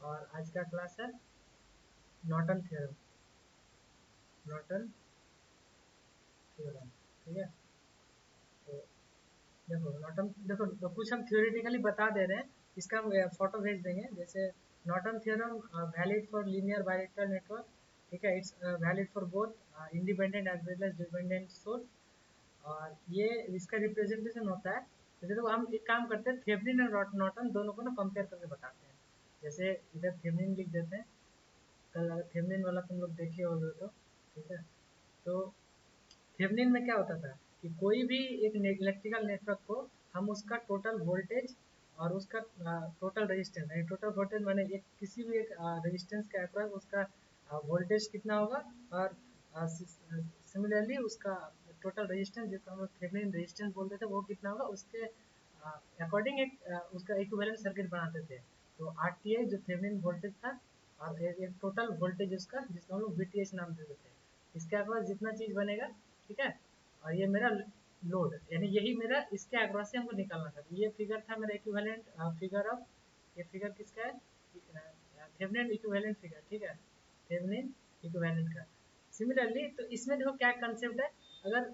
और आज का क्लास है नॉर्टन थ्योरम। नॉर्टन थ्योरम, ठीक है। तो देखो नॉर्टन, देखो तो कुछ हम थ्योरेटिकली बता दे रहे हैं, इसका हम फोटो भेज देंगे। जैसे Norton theorem valid for linear bilateral network, ठीक है। It's valid for both independent as well as dependent source. और ये इसका रिप्रेजेंटेशन होता है। जैसे देखो हम एक काम करते हैं, थेवेनिन और नॉर्टन दोनों को ना कंपेयर करके बताते हैं। जैसे इधर थेवेनिन लिख देते हैं, कल अगर थेवेनिन वाला तुम लोग देखे होगे तो, ठीक है। तो थेवेनिन में क्या होता था कि कोई भी एक इलेक्ट्रिकल नेटवर्क को हम उसका टोटल वोल्टेज और उसका टोटल रेजिस्टेंस, यानी टोटल वोल्टेज माने एक किसी भी एक रेजिस्टेंस के अक्रॉस उसका वोल्टेज कितना होगा, और सिमिलरली उसका टोटल रेजिस्टेंस जिसको हम लोग थेवेनिन रेजिस्टेंस बोलते थे वो कितना होगा, उसके अकॉर्डिंग एक उसका इक्विवेलेंट सर्किट बनाते थे। तो आरटीआई जो थेवेनिन वोल्टेज था, और एक टोटल वोल्टेज उसका जिसको हम लोग वीटीएच नाम देते थे। इसके अक्रॉस जितना चीज बनेगा, ठीक है। और ये मेरा लोड, यानी यही मेरा इसके अक्रॉस से हमको निकालना था। ये फिगर था मेरा इक्विवेलेंट फिगर ऑफ, ये फिगर किसका है, थेवेनिन इक्विवेलेंट फिगर, ठीक है। थेवेनिन इक्विवेलेंट का। सिमिलरली तो इसमें देखो क्या कंसेप्ट है। अगर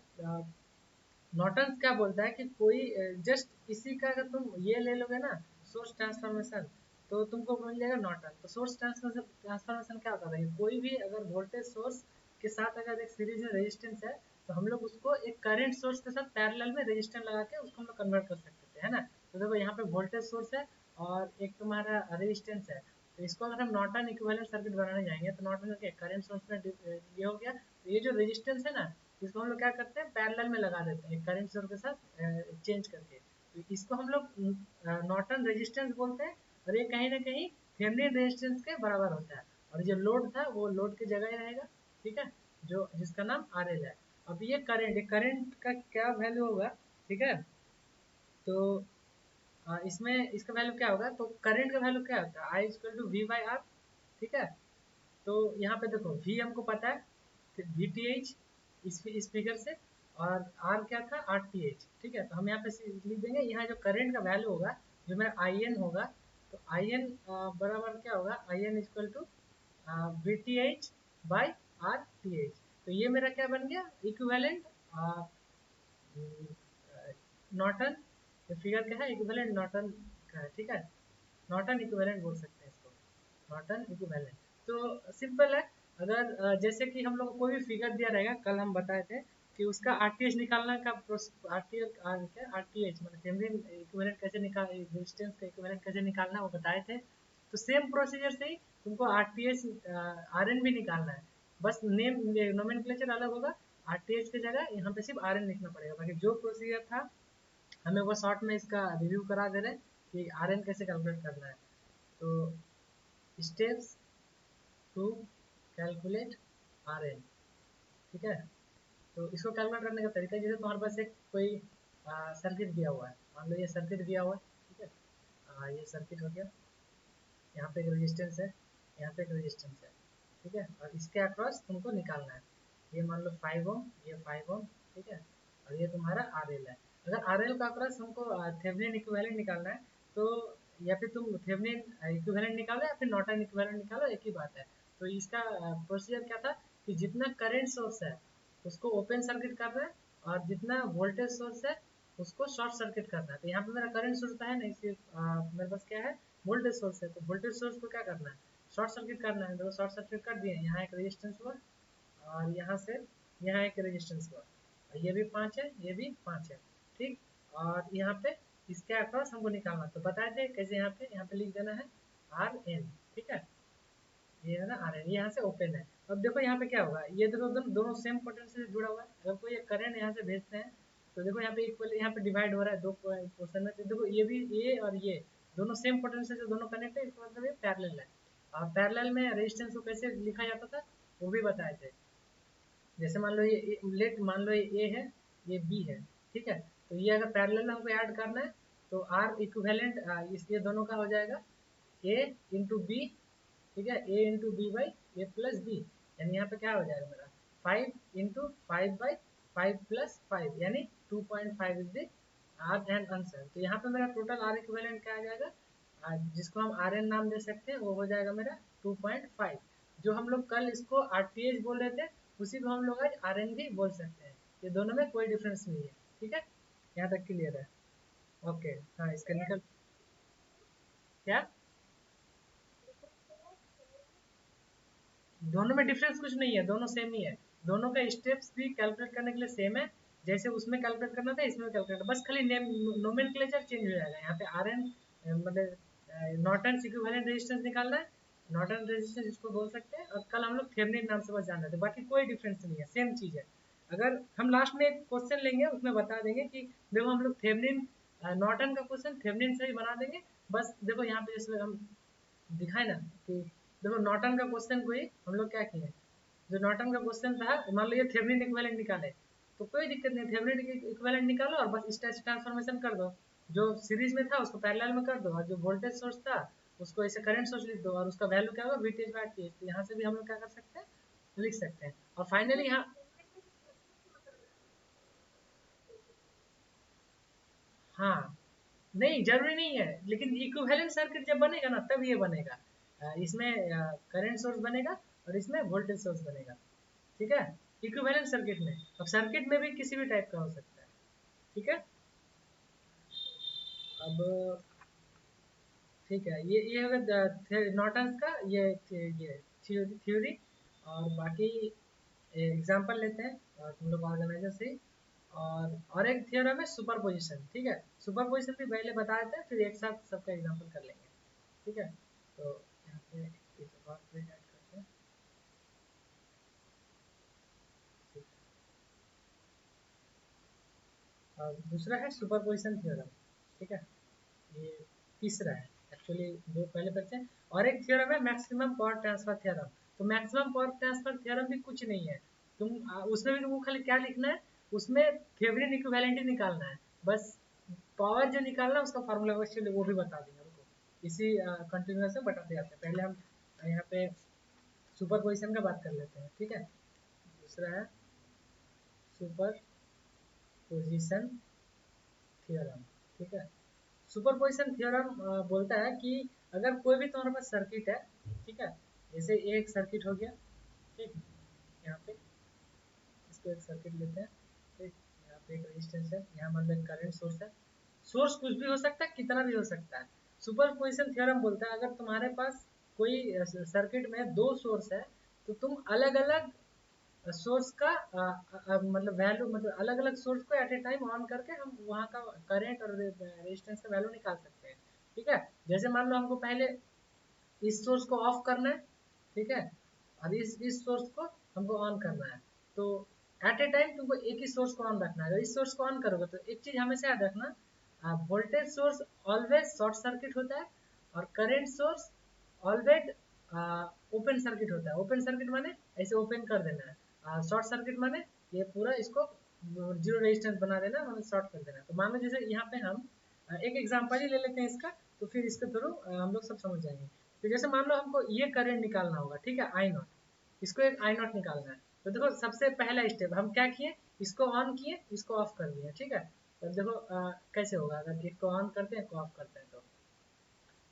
नॉर्टन क्या बोलता है कि कोई जस्ट इसी का अगर तुम ये ले लोगे ना, सोर्स ट्रांसफॉर्मेशन, तो तुमको मिल जाएगा नॉर्टन। तो सोर्स ट्रांसफॉर्मेशन क्या होता है, कोई भी अगर वोल्टेज सोर्स के साथ अगर एक सीरीज में रेजिस्टेंस है, तो हम लोग उसको एक करंट सोर्स के साथ पैरेलल में रेजिस्टेंस लगा के उसको हम लोग कन्वर्ट कर सकते थे, है ना। तो देखो यहाँ पे वोल्टेज सोर्स है और एक तुम्हारा रेजिस्टेंस है। तो इसको अगर हम नॉर्टन इक्विवेलेंट सर्किट बनाने जाएंगे, तो नॉर्टन का करंट सोर्स में ये हो गया। तो ये जो रेजिस्टेंस है ना, इसको हम लोग क्या करते हैं, पैरेलल में लगा देते हैं करंट सोर्स के साथ चेंज करके। तो इसको हम लोग नॉर्टन रेजिस्टेंस बोलते हैं। और ये कहीं ना कहीं थेवेनिन रेजिस्टेंस के बराबर होता है। और जो लोड था वो लोड की जगह ही रहेगा, ठीक है, जो जिसका नाम आर एल है। अब ये करंट का क्या वैल्यू होगा, ठीक है। तो इसमें इसका वैल्यू क्या होगा, तो करंट का वैल्यू क्या होता है, I equal to V by R, ठीक है। तो यहाँ पे देखो v हमको पता है वी टी एच इस फिगर से, और r क्या था आर टी एच, ठीक है। तो हम यहाँ पे लिख देंगे, यहाँ जो करंट का वैल्यू होगा जो मेरा आई एन होगा, तो आई एन बराबर क्या होगा, I N equal to V T H by R T H. तो ये मेरा क्या बन गया, इक्विवेलेंट नॉर्टन। ये फिगर क्या है, इक्विवेलेंट नॉर्टन का है, ठीक है। नॉर्टन इक्विवेलेंट बोल सकते हैं इसको, नॉर्टन इक्विवेलेंट। तो सिंपल है। अगर जैसे कि हम लोग को कोई भी फिगर दिया रहेगा, कल हम बताए थे कि उसका आरटीएच निकालना का आरटीएच मतलब थेवेनिन इक्विवेलेंट कैसे निकाल, रेजिस्टेंस का इक्विवेलेंट कैसे निकालना वो बताए थे। तो सेम प्रोसीजर से ही तुमको आरटीएच आरएन भी निकालना है। बस नेम नोमेनक्लेचर अलग होगा, आरटीएच की जगह यहाँ पे सिर्फ आरएन लिखना पड़ेगा। बाकी जो प्रोसीजर था हमें वो शॉर्ट में इसका रिव्यू करा दे रहे हैं कि आरएन कैसे कैलकुलेट करना है। तो स्टेप्स टू कैलकुलेट आरएन, ठीक है। तो इसको कैलकुलेट करने का तरीका, जैसे तुम्हारे पास एक कोई सर्किट दिया हुआ है, मान लो ये सर्किट दिया हुआ है, ठीक है। ये सर्किट हो गया, यहाँ पे एक रेजिस्टेंस है, यहाँ पे एक रेजिस्टेंस है, ठीक है। और इसके अक्रॉस तुमको निकालना है, ये मान लो 5 ओम, ये 5 ओम, ठीक है। और ये तुम्हारा आर एल है। अगर आर एल का अक्रॉस हमको थेवेनिन इक्विवेलेंट निकालना है, तो या फिर तुम थेवेनिन इक्विवेलेंट निकालो या फिर नॉर्टन इक्विवेलेंट निकालो, एक ही बात है। तो इसका प्रोसीजर क्या था कि जितना करंट सोर्स है उसको ओपन सर्किट करना है, और जितना वोल्टेज सोर्स है उसको शॉर्ट सर्किट करना है। तो यहाँ पे मेरा करंट सोर्स है नहीं, सिर्फ मेरे पास क्या है, वोल्टेज सोर्स है। तो वोल्टेज सोर्स को क्या करना है, शॉर्ट सर्किट करना है। तो शॉर्ट सर्किट कर दिए, यहाँ एक रेजिस्टेंस हुआ और यहाँ से यहाँ एक रेजिस्टेंस हुआ, और ये भी 5 है, ये भी 5 है, ठीक। और यहाँ पे इसके अक्रॉस हमको निकालना, तो बताए थे कैसे, यहाँ पे लिख देना है आर एन, ठीक है। ये है ना आर एन, यहाँ से ओपन है। अब देखो यहाँ पे क्या होगा, ये देखो दोनों सेम पोटेंशियल से जुड़ा हुआ है। अगर कोई करंट यहाँ से भेजते हैं, तो देखो यहाँ पे इक्वल, यहाँ पे डिवाइड हो रहा है दो पोर्शन में। तो देखो ये भी, ये और ये दोनों सेम पोटेंशियल से दोनों कनेक्ट है, इसका मतलब ये पैरेलल है। और पैरेलल में रेजिस्टेंस को कैसे लिखा जाता था वो भी बताए थे। जैसे मान लो ये लेट मान लो ये ए है, ये बी है, ठीक है। तो ये अगर पैरेलल में हमको ऐड करना है, तो आर इक्विवेलेंट ये दोनों का हो जाएगा ए इंटू बी, ठीक है। A into B by A plus B, यानी यहाँ पे क्या हो जाएगा मेरा 5 इंटू 5/5 प्लस 5, यानी 2.5 is the R and answer. तो यहाँ पे मेरा टोटल आर इक्विवेलेंट क्या आ जाएगा, जिसको हम आर एन नाम दे सकते हैं, वो हो जाएगा मेरा 2.5। जो हम लोग कल इसको आर टी एच बोल रहे थे, उसी को हम लोग आज आर एन भी बोल सकते हैं। ये दोनों में कोई डिफरेंस नहीं है। ठीक है, यहाँ तक क्लियर है? ओके। हाँ, इसका निकल क्या, दोनों में डिफरेंस कुछ नहीं है, दोनों सेम ही है। दोनों का स्टेप्स भी कैलकुलेट करने के लिए सेम है। जैसे उसमें कैलकुलेट करना था, इसमें कैलकुलेट, बस खाली नेम नोमेनक्लेचर चेंज हो जाएगा। यहाँ पे आर एन मतलब नॉर्टन इक्विवेलेंट रेजिस्टेंस निकालना है, नॉर्टन रेजिस्टेंस इसको बोल सकते हैं। और कल हम लोग थेवेनिन नाम से बस जान रहे थे, बाकी कोई डिफरेंस नहीं है, सेम चीज है। अगर हम लास्ट में एक क्वेश्चन लेंगे, उसमें बता देंगे कि देखो हम लोग थेवेनिन नॉर्टन का क्वेश्चन थेवेनिन से ही बना देंगे। बस देखो यहाँ पे जैसे हम दिखाए ना कि देखो नॉर्टन का क्वेश्चन को ही हम लोग क्या किए, जो नॉर्टन का क्वेश्चन था, मान लो ये थेवेनिन इक्विवेलेंट निकाले, तो कोई दिक्कत नहीं, थेवेनिन इक्विवेलेंट निकालो और बस स्टेज ट्रांसफॉर्मेशन कर दो। जो सीरीज में था उसको पैरेलल में कर दो, और जो वोल्टेज सोर्स था उसको ऐसे करंट सोर्स लिख दो, और उसका वैल्यू क्या होगा, वीटीएच बाय टीएच। तो यहाँ से भी हम लोग क्या कर सकते हैं, लिख सकते हैं। और फाइनली यहाँ, हाँ, नहीं जरूरी नहीं है, लेकिन इक्विवेलेंट सर्किट जब बनेगा ना तब ये बनेगा। इसमें करंट सोर्स बनेगा और इसमें वोल्टेज सोर्स बनेगा। ठीक है, इक्विवेलेंट सर्किट में। अब सर्किट में भी किसी भी टाइप का हो सकता है। ठीक है, अब ठीक है, ये होगा नॉर्टन्स का ये थ्योरी। और बाकी एग्जांपल लेते हैं तुम लोग ऑर्गेनाइजर से ही। और एक थ्योरम है सुपरपोजिशन। ठीक है, सुपरपोजिशन भी पहले बता देते हैं, फिर एक साथ सबका एग्जांपल कर लेंगे। ठीक है, तो यहाँ पे एक और पेज ऐड करते हैं। ठीक है, और दूसरा है सुपरपोजिशन थ्योरम। ठीक है, ये तीसरा है। एक्चुअली दो पहले पढ़ते हैं। और एक थ्योरम है मैक्सिमम पावर ट्रांसफर थ्योरम। तो मैक्सिमम पावर ट्रांसफर थ्योरम भी कुछ नहीं है, उसमें भी तुमको खाली क्या लिखना है, उसमें थेवेनिन इक्विवेलेंट ही निकालना है बस। पावर जो निकालना है उसका फार्मूला वो भी बता देंगे हमको, इसी कंटिन्यूस में बताते जाते हैं। पहले हम यहाँ पे सुपरपोजिशन का बात कर लेते हैं। ठीक है, दूसरा है सुपर पोजिशन थ्योरम। ठीक है, सुपरपोजिशन थ्योरम बोलता है कि अगर कोई भी तुम्हारे पास सर्किट है, ठीक है, जैसे एक सर्किट हो गया, ठीक, यहाँ पे इसको एक सर्किट लेते हैं। ठीक, यहाँ पे एक रेजिस्टेंस है, यहाँ मान लो एक करंट सोर्स है। सोर्स कुछ भी हो सकता है, कितना भी हो सकता है। सुपरपोजिशन थ्योरम बोलता है अगर तुम्हारे पास कोई सर्किट में दो सोर्स है, तो तुम अलग अलग सोर्स का मतलब वैल्यू, मतलब अलग अलग सोर्स को एट ए टाइम ऑन करके हम वहाँ का करंट और रेजिस्टेंस का वैल्यू निकाल सकते हैं। ठीक है, जैसे मान लो हमको पहले इस सोर्स को ऑफ करना है, ठीक है, और इस सोर्स को हमको ऑन करना है। तो एट ए टाइम तुमको एक ही सोर्स को ऑन रखना है। अगर इस सोर्स को ऑन करोगे तो एक चीज हमेशा याद रखना, voltage source always short circuit होता है, और current source always open circuit होता है। ओपन सर्किट माने ऐसे ओपन कर देना है, शॉर्ट सर्किट माने ये पूरा इसको जीरो रेजिस्टेंस बना देना, मतलब शॉर्ट कर देना। तो मान लो जैसे यहाँ पे हम एक एग्जांपल ही ले लेते हैं इसका, तो फिर इसके थ्रू हम लोग सब समझ जाएंगे। तो जैसे मान लो हमको ये करंट निकालना होगा, ठीक है, आई नॉट, इसको एक आई नॉट निकालना है। तो देखो सबसे पहला स्टेप हम क्या किए, इसको ऑन किए, इसको ऑफ कर दिए। ठीक है, तो देखो कैसे होगा, अगर एक को ऑन करते हैं, एक को ऑफ करते हैं,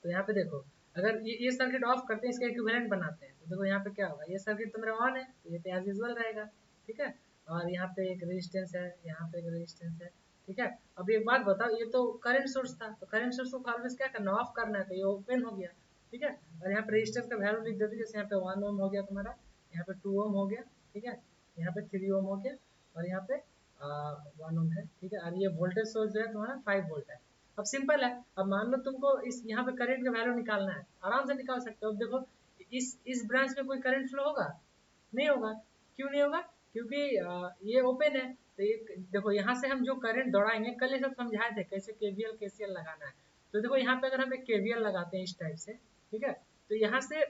तो यहाँ पे देखो, अगर ये सर्किट ऑफ करते हैं, इसका इक्विवेलेंट बनाते हैं, तो देखो यहाँ पे क्या होगा, ये सर्किट तो मेरा ऑन है, तो ये तो एज यूजुअल रहेगा। ठीक है, और यहाँ पे एक रेजिस्टेंस है, यहाँ पे एक रेजिस्टेंस है। ठीक है, अब एक बात बताओ, ये तो करंट सोर्स था, तो करंट सोर्स को ऑलवेज क्या करना, ऑफ करना है, तो ये ओपन हो गया। ठीक है, और यहाँ पे रेजिस्टेंस का वैल्यू लिख देते, जैसे यहाँ पे 1 ओम हो गया तुम्हारा, यहाँ पे 2 ओम हो गया, ठीक है, यहाँ पे 3 ओम हो गया, और यहाँ पे 1 ओम है। ठीक है, और ये वोल्टेज सोर्स जो है तुम्हारा 5 वोल्ट है। अब सिंपल है, अब मान लो तुमको इस यहाँ पे करंट का वैल्यू निकालना है, आराम से निकाल सकते हो। अब देखो इस ब्रांच में कोई करंट फ्लो होगा, नहीं होगा। क्यों नहीं होगा, क्योंकि ये ओपन है। तो ये देखो यहाँ से हम जो करंट दौड़ाएंगे, कल ये सब समझाए थे कैसे केवीएल केसीएल लगाना है। तो देखो यहाँ पे अगर हम एक केवीएल लगाते हैं इस टाइप से, ठीक है, तो यहाँ से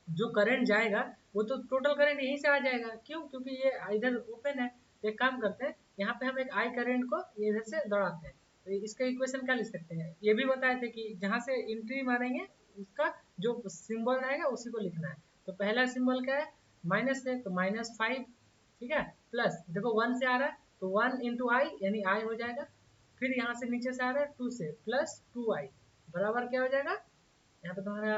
जो करंट जाएगा वो तो टोटल करंट यहीं से आ जाएगा। क्यों, क्योंकि ये इधर ओपन है। तो एक काम करते हैं, यहाँ पे हम एक आई करंट को इधर से दौड़ाते हैं। तो इसका इक्वेशन क्या लिख सकते हैं, ये भी बताए थे कि जहाँ से एंट्री मारेंगे उसका जो सिंबल रहेगा उसी को लिखना है। तो पहला सिंबल क्या है, माइनस है, तो -5। ठीक है, प्लस देखो 1 से आ रहा है, तो 1 इंटू आई यानी आई हो जाएगा। फिर यहाँ से नीचे से आ रहा है 2 से, प्लस 2i बराबर क्या हो जाएगा, यहाँ पे तुम्हारा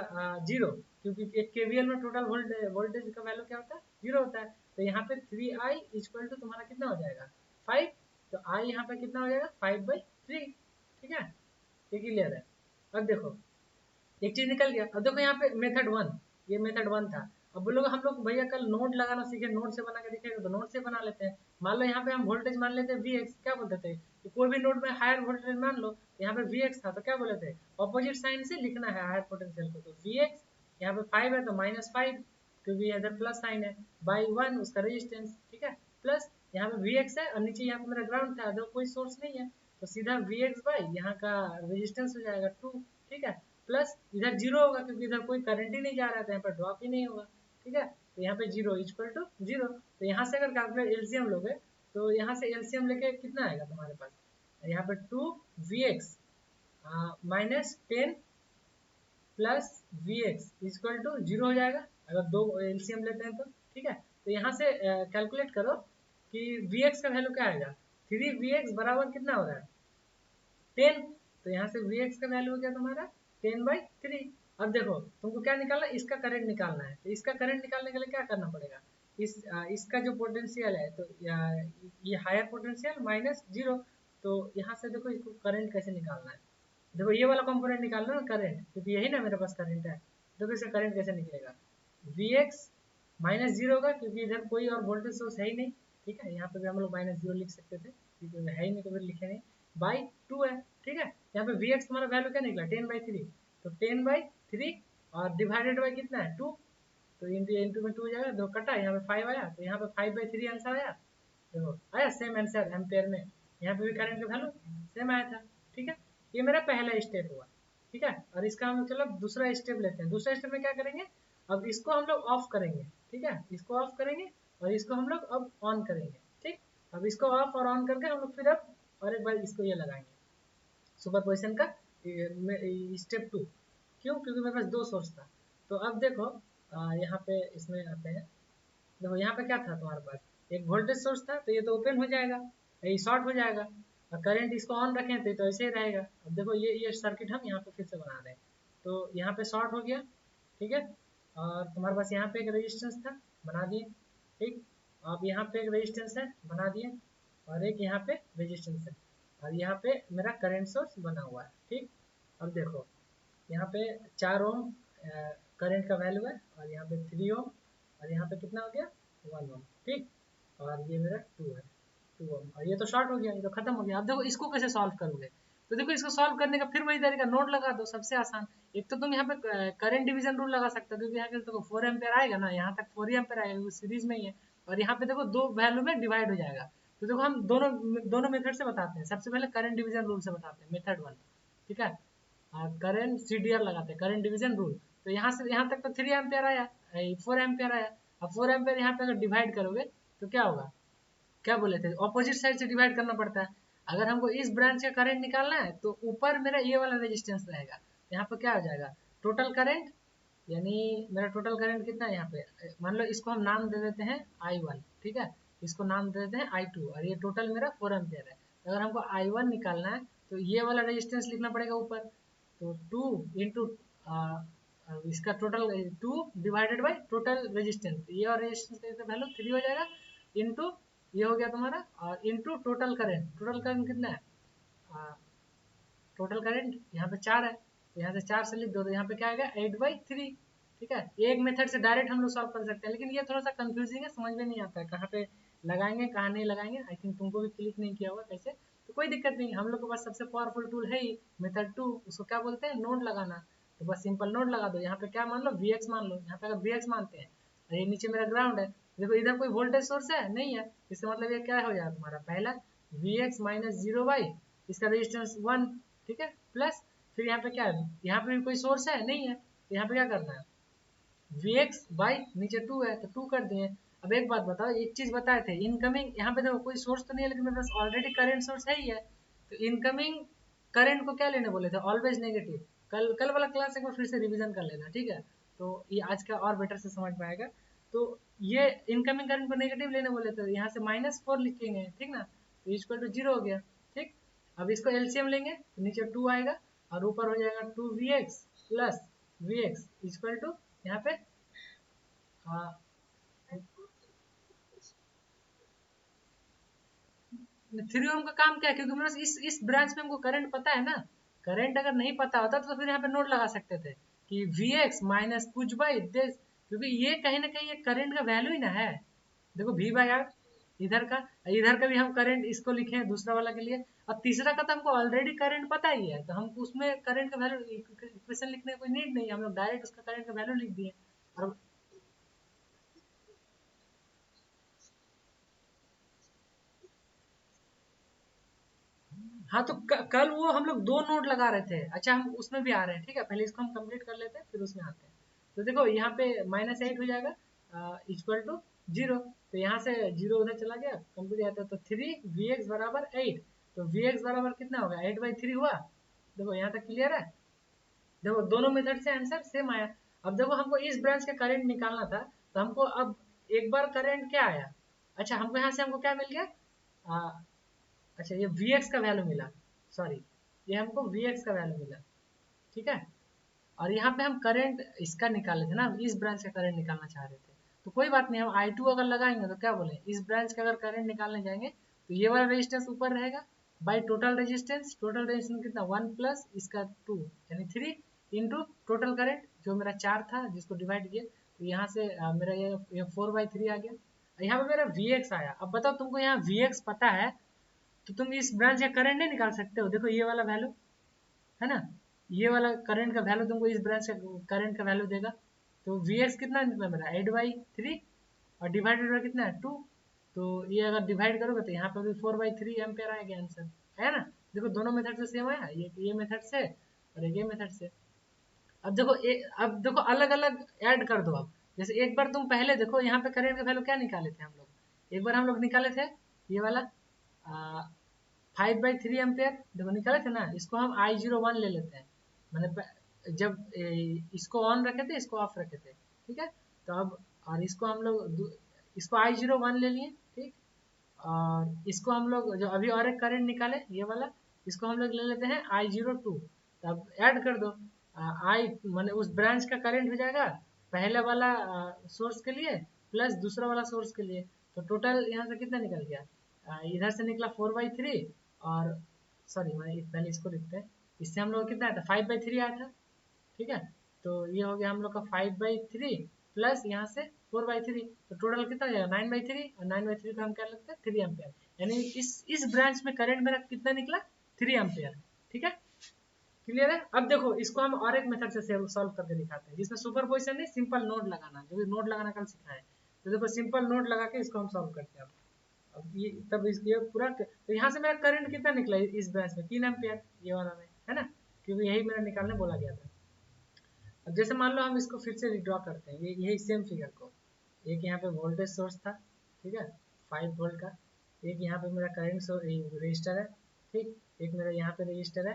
0, क्योंकि एक केवीएल में टोटल वोल्टेज का वैल्यू क्या होता है, 0 होता है। तो यहाँ पे 3i इक्वल टू तुम्हारा कितना हो जाएगा, 5। तो i यहाँ पे कितना हो जाएगा, 5/3। ठीक है, ये क्लियर है। अब देखो एक चीज निकल गया। अब देखो यहाँ पे मेथड 1, ये मेथड 1 था। अब बोलोगे हम लोग भैया कल नोड लगाना सीखे, नोड से बना के दिखेगा, तो नोड से बना लेते हैं। मान लो यहाँ पे हम वोल्टेज मान लेते हैं Vx, क्या बोलते थे कि कोई भी नोड में हायर वोल्टेज मान लो, यहाँ पे Vx था तो क्या बोले थे, ऑपोजिट साइन से लिखना है हायर पोटेंशियल को। तो Vx यहाँ पे 5 है तो -5, क्योंकि इधर प्लस साइन है, बाई 1 उसका रेजिस्टेंस। ठीक है, प्लस यहाँ पे Vx है और नीचे यहाँ पे मेरा ग्राउंड था, जो कोई सोर्स नहीं है, तो सीधा Vx बाई यहाँ का रेजिस्टेंस हो जाएगा 2। ठीक है, प्लस इधर 0 होगा क्योंकि इधर कोई करंट ही नहीं जा रहा था, यहाँ पर ड्रॉप ही नहीं होगा। ठीक है, तो यहाँ पे 0 इक्वल टू 0। तो यहाँ से अगर कैलकुलेट एलसीएम लोगे तो यहाँ से एलसीएम लेके कितना आएगा तुम्हारे पास, यहाँ पे 2Vx -10 plus Vx equal to 0 हो जाएगा, अगर दो एलसीएम लेते हैं तो। ठीक है, तो यहाँ से कैलकुलेट करो कि Vx का वैल्यू क्या आएगा, 3Vx बराबर कितना हो रहा है, 10। तो यहाँ से Vx का वैल्यू हो गया तुम्हारा 10/3। अब देखो तुमको क्या निकालना है, इसका करंट निकालना है। तो इसका करंट निकालने के लिए क्या करना पड़ेगा, इसका जो पोटेंशियल है, तो ये हायर पोटेंशियल -0। तो यहाँ से देखो इसको करंट कैसे निकालना है। देखो ये वाला कंपोनेंट निकालना है करंट, क्योंकि यही ना मेरे पास करंट है। देखो इसका करंट कैसे निकलेगा, Vx -0 होगा क्योंकि इधर कोई और वोल्टेज सोर्स है ही नहीं। ठीक है, यहाँ पे भी हम लोग -0 लिख सकते थे, क्योंकि है ही नहीं तो फिर लिखे नहीं, बाई 2 है। ठीक है, यहाँ पे Vx तुम्हारा वैल्यू क्या निकला, 10/3। तो 10/3 और डिवाइडेड बाई कितना है, 2। तो इंटू में 2 हो जाएगा, दो कटा, यहाँ पे 5 आया, तो यहाँ पे 5/3 आंसर आया। देखो आया सेम आंसर एम्पेयर में, यहाँ पे भी करंट का वैल्यू सेम आया था। ठीक है, ये मेरा पहला स्टेप हुआ। ठीक है, और इसका हम चलो दूसरा स्टेप लेते हैं। दूसरा स्टेप में क्या करेंगे, अब इसको हम लोग ऑफ करेंगे। ठीक है, इसको ऑफ करेंगे और इसको हम लोग अब ऑन करेंगे। ठीक, अब इसको ऑफ और ऑन करके हम लोग फिर अब और एक बार इसको ये लगाएंगे सुपरपोजिशन का स्टेप 2। क्यों, क्योंकि मेरे पास दो सोर्स था। तो अब देखो यहाँ पे इसमें आते हैं। देखो यहाँ पे क्या था तुम्हारे पास, एक वोल्टेज सोर्स था, तो ये तो ओपन हो जाएगा, ये शॉर्ट हो जाएगा। और करंट इसको ऑन रखें तो ऐसे ही रहेगा। अब देखो ये सर्किट हम यहाँ पे फिर से बना रहे हैं। तो यहाँ पे शॉर्ट हो गया। ठीक है, और तुम्हारे पास यहाँ पे एक रेजिस्टेंस था, बना दिए। ठीक, अब यहाँ पे एक रेजिस्टेंस है, बना दिए, और एक यहाँ पे रेजिस्टेंस है, और यहाँ पे मेरा करंट सोर्स बना हुआ है। ठीक, अब देखो यहाँ पे 4 ओम करंट का वैल्यू है, और यहाँ पे 3 ओम, और यहाँ पे कितना हो गया, 1 ओम। ठीक, और ये मेरा 2 है, 2 ओम, और ये तो शॉर्ट हो गया, ये तो खत्म हो गया। अब देखो इसको कैसे सॉल्व करोगे, तो देखो इसको सॉल्व करने का फिर वही तरीका, नोड लगा दो, सबसे आसान। एक तो तुम यहाँ पे करंट डिवीजन रूल लगा सकते हो, क्योंकि यहाँ पे देखो 4 एम्पेयर आएगा ना, यहाँ तक 4 एम्पेयर आएगा, क्योंकि सीरीज में ही है। और यहाँ पे देखो दो वैल्यू में डिवाइड हो जाएगा। तो देखो हम दोनों दोनों मेथड से बताते हैं। सबसे पहले करंट डिवीजन रूल से बताते हैं, मेथड 1। ठीक है, करंट CDR लगाते हैं, करंट डिवीजन रूल। तो यहाँ से यहाँ तक तो 3 एम्पेयर आया, 4 एम्पेयर आया। अब 4 एम्पेयर यहाँ पे अगर डिवाइड करोगे तो क्या होगा, क्या बोले थे, ऑपोजिट साइड से डिवाइड करना पड़ता है। अगर हमको इस ब्रांच का करंट निकालना है तो ऊपर मेरा ये वाला रेजिस्टेंस रहेगा, यहाँ पे क्या हो जाएगा, टोटल करंट, यानी मेरा टोटल करंट कितना है यहाँ पे, मान लो इसको हम नाम दे देते हैं I1। ठीक है, इसको नाम दे देते हैं I2, और ये टोटल मेरा 4 एम्पेयर है। अगर हमको I1 निकालना है तो ये वाला रेजिस्टेंस लिखना पड़ेगा ऊपर। तो 2 इंटू इसका total 2 divided by total resistance, ये और रेजिस्टेंस का वैल्यू 3 हो जाएगा, इंटू ये हो गया तुम्हारा, और into total current. Total current कितना है, टोटल करंट यहाँ पे 4 है, तो यहाँ से 4 से लिख दो, तो यहाँ पे क्या आएगा, 8/3। ठीक है, एक मेथड से डायरेक्ट हम लोग सॉल्व कर सकते हैं, लेकिन ये थोड़ा सा कंफ्यूजिंग है, समझ में नहीं आता है कहाँ पे लगाएंगे कहाँ नहीं लगाएंगे। आई थिंक तुमको भी क्लिक नहीं किया होगा कैसे, तो कोई दिक्कत नहीं, हम लोग के पास सबसे पावरफुल टूल है ही मेथड 2, उसको क्या बोलते हैं, नोड लगाना। तो बस सिंपल नोड लगा दो। यहाँ पे क्या मान लो, Vx मान लो, यहाँ पे अगर Vx मानते हैं, और ये नीचे मेरा ग्राउंड है, देखो इधर कोई वोल्टेज सोर्स है नहीं है, इसका मतलब ये क्या हो जाएगा तुम्हारा, पहला Vx -0 बाई इसका रेजिस्टेंस 1। ठीक है, प्लस फिर यहाँ पे क्या है, यहाँ पे भी कोई सोर्स है नहीं है, तो यहाँ पे क्या करना है, Vx बाई नीचे 2 है तो 2 कर दिए। अब एक बात बताओ, एक चीज बताए थे, इनकमिंग यहाँ पे देखो कोई सोर्स तो नहीं है, लेकिन मेरे पास ऑलरेडी करंट सोर्स है ही है। तो इनकमिंग करंट को क्या लेने बोले थे, ऑलवेज नेगेटिव। कल कल वाला क्लास एक बार फिर से रिवीजन कर लेना, ठीक है, तो ये आज का और बेटर से समझ में आएगा। तो ये इनकमिंग करंट को नेगेटिव लेने बोले थे, यहाँ से -4 लिखेंगे, ठीक ना, तो इक्वल टू 0 हो गया। ठीक, अब इसको एलसीएम लेंगे तो नीचे 2 आएगा, और ऊपर हो जाएगा 2Vx plus V x equal to यहाँ पे 3 ओम का काम क्या है, क्योंकि मेरे पास इस ब्रांच में हमको करंट पता है ना। करंट अगर नहीं पता होता तो फिर यहाँ पे नोट लगा सकते थे कि वी एक्स माइनस कुछ बाई दिस, क्योंकि ये कहीं ना कहीं ये करंट का वैल्यू ही ना है। देखो वी बाई आर इधर का, इधर का भी हम करंट इसको लिखे हैं दूसरा वाला के लिए, और तीसरा का तो हमको ऑलरेडी करंट पता ही है, तो हम उसमें करंट का वैल्यू इक्वेशन लिखने की कोई नीड नहीं है, हम लोग डायरेक्ट उसका करंट का वैल्यू लिख दिए। और हाँ तो कल वो हम लोग 2 नोड लगा रहे थे, अच्छा हम उसमें भी आ रहे हैं, ठीक है पहले इसको हम कंप्लीट कर लेते हैं फिर उसमें आते हैं। तो देखो यहाँ पे -8 हो जाएगा इक्वल टू 0, तो यहाँ से 0 उधर चला गया, कंप्लीट आता है तो 3 Vx बराबर 8, तो Vx बराबर कितना होगा 8/3 हुआ। देखो यहाँ तक क्लियर है। देखो दोनों मेथड से आंसर सेम आया। अब देखो हमको इस ब्रांच का करंट निकालना था, तो हमको अब एक बार करंट क्या आया, अच्छा हमको यहाँ से हमको क्या मिल गया, अच्छा ये Vx का वैल्यू मिला, सॉरी ये हमको Vx का वैल्यू मिला, ठीक है। और यहाँ पे हम करंट इसका निकाले थे ना, हम इस ब्रांच का करंट निकालना चाह रहे थे, तो कोई बात नहीं, हम I2 अगर लगाएंगे तो क्या बोले, इस ब्रांच का अगर करंट निकालने जाएंगे तो ये वाला रेजिस्टेंस ऊपर रहेगा बाई टोटल रेजिस्टेंस कितना 1 प्लस इसका 2 यानी 3 इंटू टोटल करंट जो मेरा 4 था जिसको डिवाइड किया, तो यहाँ से मेरा ये 4/3 आ गया। यहाँ पे मेरा Vx आया। अब बताओ तुमको यहाँ Vx पता है तो तुम इस ब्रांच का करंट नहीं निकाल सकते हो, देखो ये वाला वैल्यू है ना, ये वाला करंट का वैल्यू तुमको इस ब्रांच का करंट का वैल्यू देगा। तो Vx कितना निकला मेरा 8/3 और डिवाइडेड बाय कितना है 2, तो ये अगर डिवाइड करोगे तो यहाँ पे भी 4/3 एम्पेयर आएगा आंसर, है ना। देखो दोनों मेथड से सेम आया, ये मेथड से और ये मेथड से। अब देखो अब देखो अलग अलग ऐड कर दो। अब जैसे एक बार तुम पहले देखो यहाँ पे करंट का वैल्यू क्या निकाले थे हम लोग, एक बार हम लोग निकाले थे ये वाला 5/3 एम्पेयर, देखो निकाले थे ना, इसको हम I01 ले लेते हैं, मतलब जब इसको ऑन रखे थे इसको ऑफ रखे थे, ठीक है। तो अब और इसको हम लोग इसको I01 ले लिए, ठीक। और इसको हम लोग जो अभी और एक करंट निकाले ये वाला, इसको हम लोग ले लेते हैं I02, तो अब ऐड कर दो आई माने उस ब्रांच का करंट हो जाएगा पहले वाला सोर्स के लिए प्लस दूसरा वाला सोर्स के लिए, तो टोटल यहाँ से कितना निकल गया, इधर से निकला 4/3 और सॉरी मैं पहले इसको लिखते हैं, इससे हम लोग कितना आया था 5/3 आया था, ठीक है। तो ये हो गया हम लोग का 5/3 प्लस यहाँ से 4/3, तो टोटल कितना हो जाएगा 9/3, और 9/3 को हम क्या लगता है 3 एम्पेयर, यानी इस ब्रांच में करंट मेरा कितना निकला 3 एम्पेयर, ठीक है। क्लियर है। अब देखो इसको हम और एक मेथड से सॉल्व करके दिखाते हैं जिसमें सुपर पोजिशन नहीं सिंपल नोड लगाना, जो भी नोड लगाना कल सिखाए, तो देखो सिंपल नोड लगा के इसको हम सॉल्व करते हैं। अब ये तब ये पूरा तो यहाँ से मेरा करंट कितना निकला इस ब्रांच में 3 एम्पियर ये वाला में, है ना, क्योंकि यही मेरा निकालने बोला गया था। अब जैसे मान लो हम इसको फिर से रिड्रॉ करते हैं, ये यही सेम फिगर को, एक यहाँ पे वोल्टेज सोर्स था, ठीक है 5 वोल्ट का, एक यहाँ पे मेरा करंट रजिस्टर है, ठीक, एक मेरा यहाँ पे रजिस्टर है,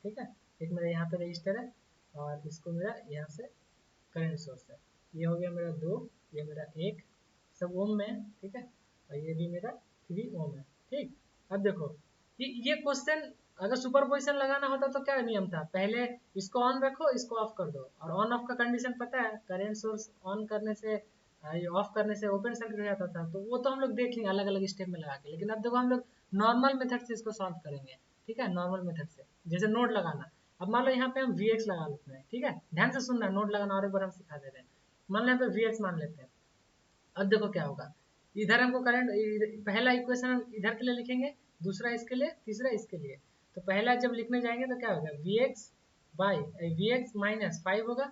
ठीक है, एक मेरा यहाँ पे रजिस्टर है, और इसको मेरा यहाँ से करंट सोर्स है। ये हो गया मेरा 2, ये मेरा 1, सब ओम में है, ठीक है, और ये भी मेरा 3 ओम है, ठीक। अब देखो ये क्वेश्चन अगर सुपर पोजिशन लगाना होता तो क्या नियम था, पहले इसको ऑन रखो इसको ऑफ कर दो, और ऑन ऑफ का कंडीशन पता है, करंट सोर्स ऑन करने से ऑफ करने से ओपन सर्किट हो जाता था, तो वो तो हम लोग देख लेंगे अलग अलग स्टेप में लगा के, लेकिन अब देखो हम लोग नॉर्मल मेथड से इसको सॉल्व करेंगे, ठीक है, नॉर्मल मेथड से जैसे नोड लगाना। अब मान लो यहाँ पे हम Vx लगा लेते हैं, ठीक है, ध्यान से सुनना, नोड लगाना और एक बार हम सिखा दे रहे हैं। मान लो यहाँ पे Vx मान लेते हैं। अब देखो क्या होगा, इधर हमको करंट पहला इक्वेशन हम इधर के लिए लिखेंगे, दूसरा इसके लिए, तीसरा इसके लिए। तो पहला जब लिखने जाएंगे तो क्या होगा Vx -5 होगा,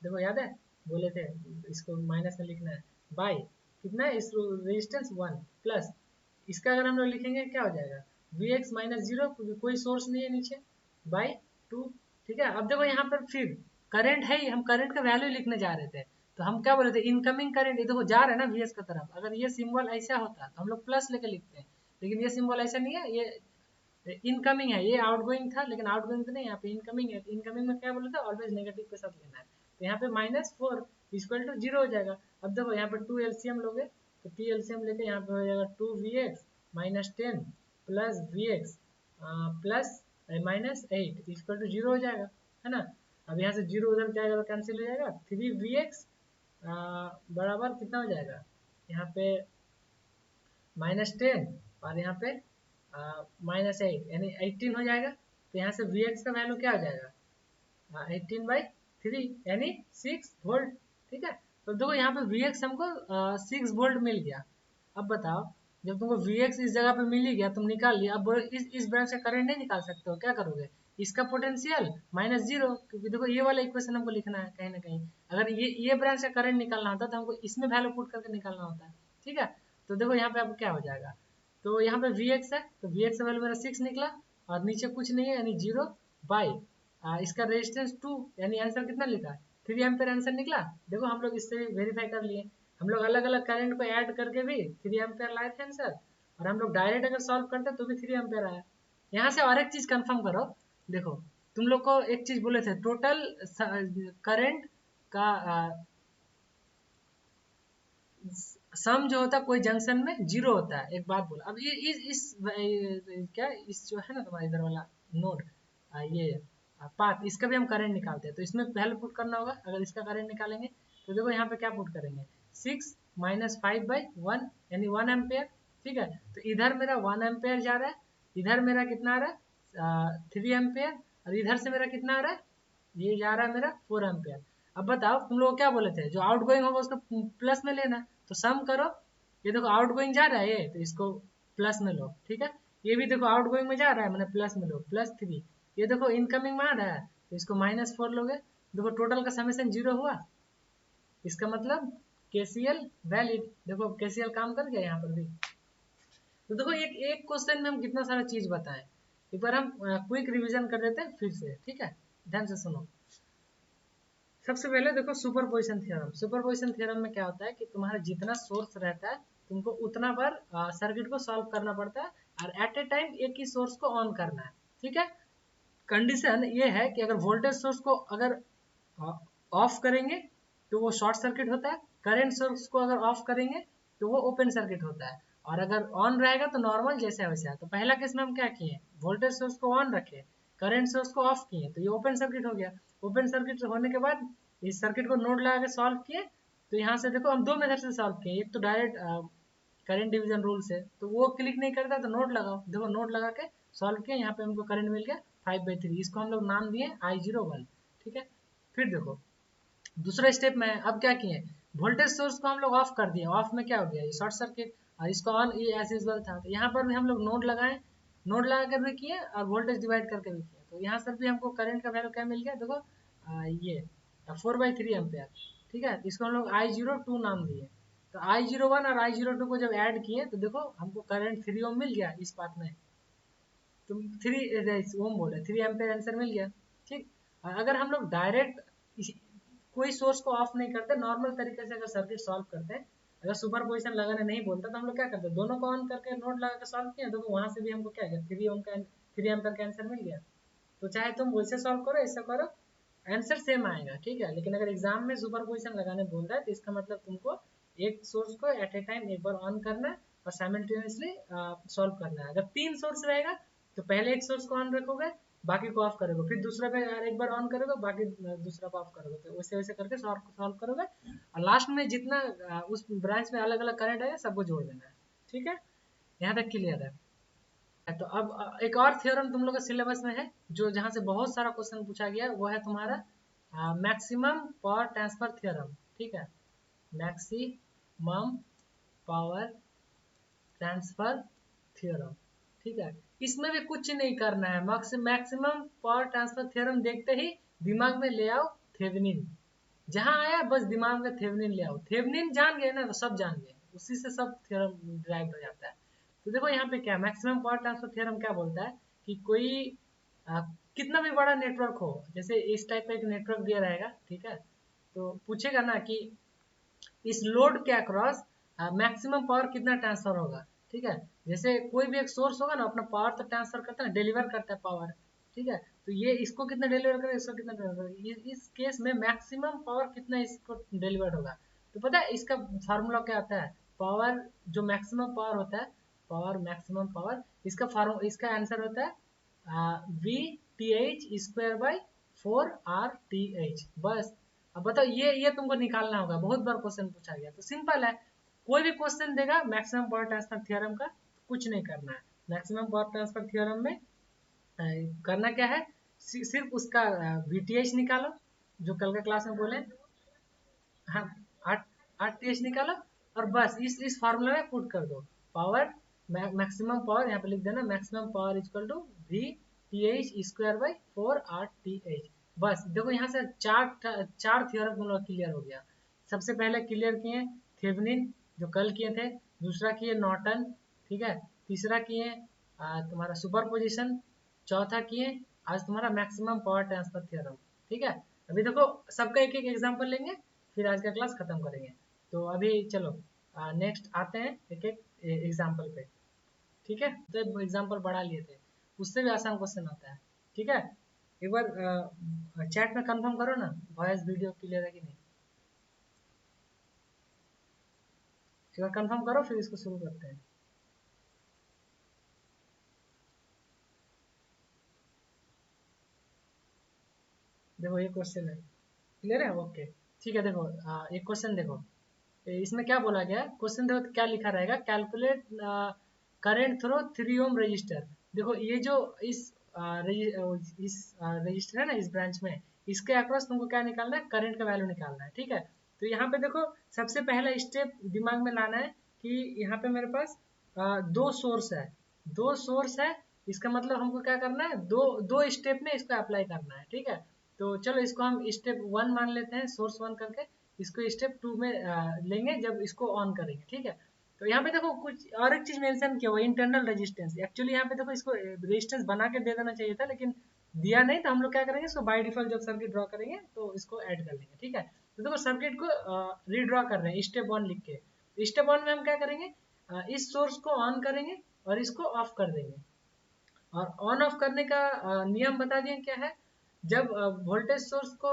देखो याद है बोले थे इसको माइनस में लिखना है, बाई कितना है इस रेजिस्टेंस 1 प्लस इसका अगर हम लोग लिखेंगे क्या हो जाएगा Vx -0 क्योंकि कोई सोर्स नहीं है नीचे, बाई 2, ठीक है। अब देखो यहाँ पर फिर करंट है ही, हम करंट का वैल्यू लिखने जा रहे थे, तो हम क्या बोले थे इनकमिंग करंट, ये देखो जा रहा है ना Vs की तरफ, अगर ये सिंबल ऐसा होता तो हम लोग प्लस लेके लिखते हैं, लेकिन ये सिंबल ऐसा नहीं है, ये इनकमिंग है, ये आउटगोइंग था लेकिन आउटगोइंग तो नहीं, यहाँ पे इनकमिंग है, इनकमिंग में क्या बोले थे ऑलवेज नेगेटिव के साथ लेना है, तो यहाँ पे -4 इक्वल टू 0 हो जाएगा। अब देखो यहाँ पे 2 एलसीएम लोगे, तो 2 एलसीएम लेके यहाँ पे हो जाएगा 2Vx -10 plus Vx plus -8 equal to 0 हो जाएगा, है ना। अब यहाँ से 0 उधर क्या जाएगा, कैंसिल हो जाएगा। 3vx बराबर कितना हो जाएगा, यहाँ पे -10 और यहाँ पे -8 यानी 18 हो जाएगा। तो यहाँ से vx का वैल्यू क्या हो जाएगा, 18/3 यानी 6 वोल्ट। ठीक है, तो देखो यहाँ पे vx हमको 6 वोल्ट मिल गया। अब बताओ, जब तुमको vx इस जगह पे मिल ही गया, तुम निकाल लिया, अब इस ब्रांच से करंट नहीं निकाल सकते हो, क्या करोगे, इसका पोटेंशियल -0, क्योंकि देखो ये वाला इक्वेशन हमको लिखना है कहीं ना कहीं। अगर ये ब्रांच से करंट निकालना होता तो हमको इसमें वैल्यू पुट करके निकालना होता है। ठीक है, तो देखो यहाँ पे अब क्या हो जाएगा, तो यहाँ पे vx है, तो vx का वैल्यू मेरा 6 निकला, और नीचे कुछ नहीं है यानी 0 बाई इसका रेजिस्टेंस 2, यानी आंसर कितना लिखा, 3 एम्पेयर आंसर निकला। देखो हम लोग इससे वेरीफाई कर लिए, हम लोग अलग अलग करंट को ऐड करके भी 3 एम्पेयर लाए थे आंसर, और हम लोग डायरेक्ट अगर सॉल्व करते तो भी 3 एम्पेयर आया। यहाँ से और एक चीज कंफर्म करो, देखो तुम लोग को एक चीज बोले थे, टोटल करंट का सम जो होता है कोई जंक्शन में 0 होता है, एक बात बोला। अब ये क्या इस जो है ना तुम्हारा इधर वाला नोड, ये पाथ, इसका भी हम करंट निकालते हैं, तो इसमें पहले पुट करना होगा। अगर इसका करंट निकालेंगे तो देखो यहाँ पे क्या पुट करेंगे, 6 - 5/1 यानी 1 एम्पेयर। ठीक है, तो इधर मेरा 1 एम्पेयर जा रहा है, इधर मेरा कितना आ रहा है 3 एम्पेयर, और इधर से मेरा कितना आ रहा है, ये जा रहा है मेरा 4 एम्पेयर। अब बताओ तुम लोग क्या बोले थे, जो आउट गोइंग होगा उसको प्लस में लेना, तो सम करो। ये देखो आउट गोइंग जा रहा है ये, तो इसको प्लस में लो। ठीक है, ये भी देखो आउट गोइंग में जा रहा है, मैंने प्लस में लो, +3। ये देखो इनकमिंग में आ रहा है, तो इसको -4 लोगे। देखो टोटल का समेशन 0 हुआ, इसका मतलब केसीएल वैलिड। देखो केसीएल काम कर गया यहाँ पर भी। तो देखो एक एक क्वेश्चन में हम कितना सारा चीज बताएं, एक बार हम क्विक रिवीजन कर देते हैं फिर से। ठीक है, ध्यान से सुनो। सबसे पहले देखो सुपरपोजिशन थ्योरम। सुपरपोजिशन थ्योरम में क्या होता है कि तुम्हारा जितना सोर्स रहता है तुमको उतना बार सर्किट को सॉल्व करना पड़ता है, और एट ए टाइम एक ही सोर्स को ऑन करना है। ठीक है, कंडीशन ये है कि अगर वोल्टेज सोर्स को अगर ऑफ करेंगे तो वो शॉर्ट सर्किट होता है, करंट सोर्स को अगर ऑफ करेंगे तो वो ओपन सर्किट होता है, और अगर ऑन रहेगा तो नॉर्मल जैसा वैसा है। तो पहला केस में हम क्या किए, वोल्टेज सोर्स को ऑन रखे, करंट सोर्स को ऑफ किए, तो ये ओपन सर्किट हो गया। ओपन सर्किट होने के बाद इस सर्किट को नोड लगा के सॉल्व किए। तो यहाँ से देखो हम दो मेथड से सॉल्व किए, एक तो डायरेक्ट करंट डिवीजन रूल से, तो वो क्लिक नहीं करता तो नोड लगाओ। देखो नोड लगा के सॉल्व किया, यहाँ पे हमको करंट मिल गया 5/3, इसको हम लोग नाम दिए I01। ठीक है, फिर देखो दूसरा स्टेप में अब क्या किए, वोल्टेज सोर्स को हम लोग ऑफ कर दिए। ऑफ में क्या हो गया, ये शॉर्ट सर्किट, और इसको ऑन ये एज यूजुअल था। तो यहाँ पर भी हम लोग नोड लगाए, नोड लगा कर भी किए और वोल्टेज डिवाइड करके भी किए। तो यहाँ से भी हमको करंट का वैल्यू क्या मिल गया, देखो ये 4/3 एम्पेयर। ठीक है, इसको हम लोग I02 नाम दिए। तो I01 और I02 को जब ऐड किए तो देखो हमको करंट 3 ओम मिल गया इस पाथ में, तो 3 ओम बोले 3 एम्पेयर आंसर मिल गया। ठीक, और अगर हम लोग डायरेक्ट कोई सोर्स को ऑफ नहीं करते, नॉर्मल तरीके से अगर सर्किट सॉल्व करते हैं, अगर सुपर पोजिशन लगाने नहीं बोलता तो हम लोग क्या करते हैं, दोनों को ऑन करके नोड लगा के सॉल्व किया, तो वहां से भी हमको क्या गया 3 ओम का 3 एम्पेयर का आंसर मिल गया। तो चाहे तुम वैसे सॉल्व करो ऐसे करो, आंसर सेम आएगा। ठीक है, लेकिन अगर एग्जाम में सुपर पोजिशन लगाने बोलता है तो इसका मतलब तुमको एक सोर्स को एट ए टाइम एक बार ऑन करना है और साइमल्टेनियसली सॉल्व करना है। अगर 3 सोर्स रहेगा तो पहले एक सोर्स को ऑन रखोगे, बाकी को ऑफ करोगे, फिर दूसरा पे एक बार ऑन करोगे, बाकी दूसरा को ऑफ करोगे, तो वैसे वैसे करके सॉल्व करोगे, और लास्ट में जितना उस ब्रांच में अलग अलग करंट आएगा सबको जोड़ देना है। ठीक है, यहाँ तक क्लियर है। तो अब एक और थ्योरम तुम लोग के सिलेबस में है, जो जहां से बहुत सारा क्वेश्चन पूछा गया, वो है तुम्हारा मैक्सिमम पावर ट्रांसफर थ्योरम। ठीक है, मैक्सिमम पावर ट्रांसफर थ्योरम। ठीक है, इसमें भी कुछ नहीं करना है, मैक्सिमम पावर ट्रांसफर थ्योरम देखते ही दिमाग में ले आओ थेवेनिन। जहां आया बस दिमाग में थेवेनिन ले आओ, थेवेनिन जान गए ना तो सब जान गए, उसी से सब थ्योरम ड्राइव हो जाता है। तो देखो यहाँ पे क्या मैक्सिमम पावर ट्रांसफर थ्योरम क्या बोलता है कि कोई आ, कितना भी बड़ा नेटवर्क हो, जैसे इस टाइप का एक नेटवर्क दिया रहेगा। ठीक है, तो पूछेगा ना कि इस लोड के अक्रॉस मैक्सिमम पावर कितना ट्रांसफर होगा। ठीक है, जैसे कोई भी एक सोर्स होगा ना, अपना पावर तो ट्रांसफर करता है, डिलीवर करता है पावर। ठीक है, तो ये इसको कितना डिलीवर करेगा, इसको कितना डिलीवर करेगा, इस केस में मैक्सिमम पावर कितना इसको डिलीवर होगा। तो पता है इसका फार्मूला क्या आता है, पावर जो मैक्सिमम पावर होता है, पावर मैक्सिमम पावर, इसका आंसर होता है we T H square by 4RTH। बस अब बताओ, ये तुमको निकालना होगा, बहुत बार क्वेश्चन पूछा गया, तो सिंपल है। कोई भी क्वेश्चन देगा मैक्सिमम पावर ट्रांसफर थ्योरम का, कुछ नहीं करना है। मैक्सिमम पावर ट्रांसफर थ्योरम में करना क्या है, सिर्फ उसका VTH निकालो, जो कल का क्लास में बोले। हाँ, आठ आठ टी एच निकालो, और बस इस फार्मूला में पुट कर दो। पावर, मैक्सिमम पावर यहाँ पे लिख देना, maximum power equal to V TH² by 4RTH। बस देखो यहाँ से चार थ्योरम तुम लोग क्लियर हो गया। सबसे पहले क्लियर किए थेवेनिन, जो कल किए थे। दूसरा किए नॉर्टन, ठीक है। तीसरा किए तुम्हारा सुपरपोजिशन। चौथा किए आज तुम्हारा मैक्सिमम पावर ट्रांसफर थ्योरम, ठीक है। अभी देखो सबका एक एक एग्जांपल लेंगे, फिर आज का क्लास खत्म करेंगे। तो अभी चलो नेक्स्ट आते हैं एक एक एग्जांपल पे, ठीक है। तो एग्जांपल बढ़ा लिए थे, उससे भी आसान क्वेश्चन आता है, ठीक है। एक बार चैट में कंफर्म करो ना, वॉइस वीडियो क्लियर है कि नहीं। एक बार कंफर्म करो, फिर इसको शुरू करते हैं। देखो ये क्वेश्चन है, क्लियर है, ओके। ठीक है, देखो एक क्वेश्चन देखो, इसमें क्या बोला गया क्वेश्चन, देखो क्या लिखा रहेगा, calculate current through 3 ohm resistor. देखो ये जो इस रजिस्टर है ना, इस ब्रांच में, इसके अक्रॉस तुमको क्या निकालना है, करंट का वैल्यू निकालना है, ठीक है। तो यहाँ पे देखो सबसे पहला स्टेप दिमाग में लाना है कि यहाँ पे मेरे पास दो सोर्स है, दो सोर्स है। इसका मतलब हमको क्या करना है, दो दो स्टेप में इसको अप्लाई करना है, ठीक है। तो चलो इसको हम स्टेप 1 मान लेते हैं, सोर्स 1 करके। इसको स्टेप 2 में लेंगे जब इसको ऑन करेंगे, ठीक है। तो यहाँ पे देखो कुछ और एक चीज मेंशन किया हुआ, इंटरनल रेजिस्टेंस। एक्चुअली यहाँ पे देखो इसको रेजिस्टेंस बना के दे देना चाहिए था, लेकिन दिया नहीं, तो हम लोग क्या करेंगे, इसको बाय डिफॉल्ट जब सर्किट ड्रॉ करेंगे तो इसको ऐड कर लेंगे, ठीक है। तो देखो सर्किट को रीड्रॉ कर रहे हैं स्टेप 1 लिख के। स्टेप 1 में हम क्या करेंगे, इस सोर्स को ऑन करेंगे और इसको ऑफ कर देंगे। और ऑन ऑफ करने का नियम बता दिए क्या है। जब वोल्टेज सोर्स को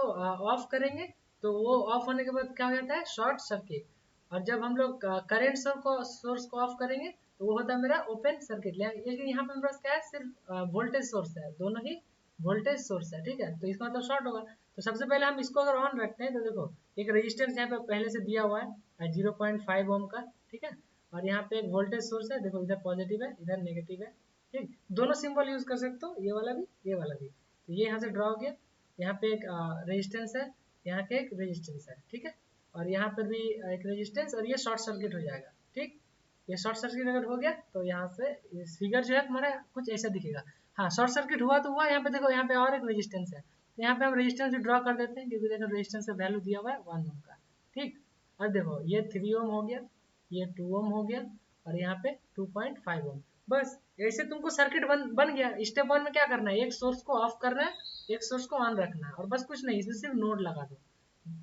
ऑफ करेंगे तो वो ऑफ होने के बाद क्या हो जाता है, शॉर्ट सर्किट। और जब हम लोग करंट सोर्स को ऑफ करेंगे तो वो होता है मेरा ओपन सर्किट। लेकिन यहाँ पे मेरे पास क्या है, सिर्फ वोल्टेज सोर्स है, दोनों ही वोल्टेज सोर्स है, ठीक है। तो इसका मतलब शॉर्ट होगा। तो सबसे पहले हम इसको अगर ऑन रखते हैं तो देखो एक रेजिस्टेंस यहाँ पे पहले से दिया हुआ है 0.5 ओम का, ठीक है। और यहाँ पे एक वोल्टेज सोर्स है, देखो इधर पॉजिटिव है इधर नेगेटिव है, ठीक। दोनों सिंबल यूज कर सकते हो, ये वाला भी ये वाला भी। तो ये यहाँ से ड्रॉ हो गया। यहाँ पे एक रेजिस्टेंस है, यहाँ के एक रेजिस्टेंस है, ठीक है। और यहाँ पर भी एक रेजिस्टेंस, और ये शॉर्ट सर्किट हो जाएगा, ठीक। ये शॉर्ट सर्किट अगर हो गया तो यहाँ से फिगर जो है तुम्हारा कुछ ऐसा दिखेगा। हाँ, शॉर्ट सर्किट हुआ तो हुआ। यहाँ पे देखो यहाँ पे और एक रेजिस्टेंस है, तो यहाँ पे हम रेजिस्टेंस ड्रॉ कर देते हैं, क्योंकि देखो रेजिस्टेंस का वैल्यू दिया हुआ है 1 ओम का, ठीक। और देखो ये 3 ओम हो गया, ये 2 ओम हो गया, और यहाँ पे 2.5 ओम। बस ऐसे तुमको सर्किट बन गया। स्टेप 1 में क्या करना है, एक सोर्स को ऑफ करना है, एक सोर्स को ऑन रखना है, और बस कुछ नहीं, इसमें सिर्फ नोड लगा दो।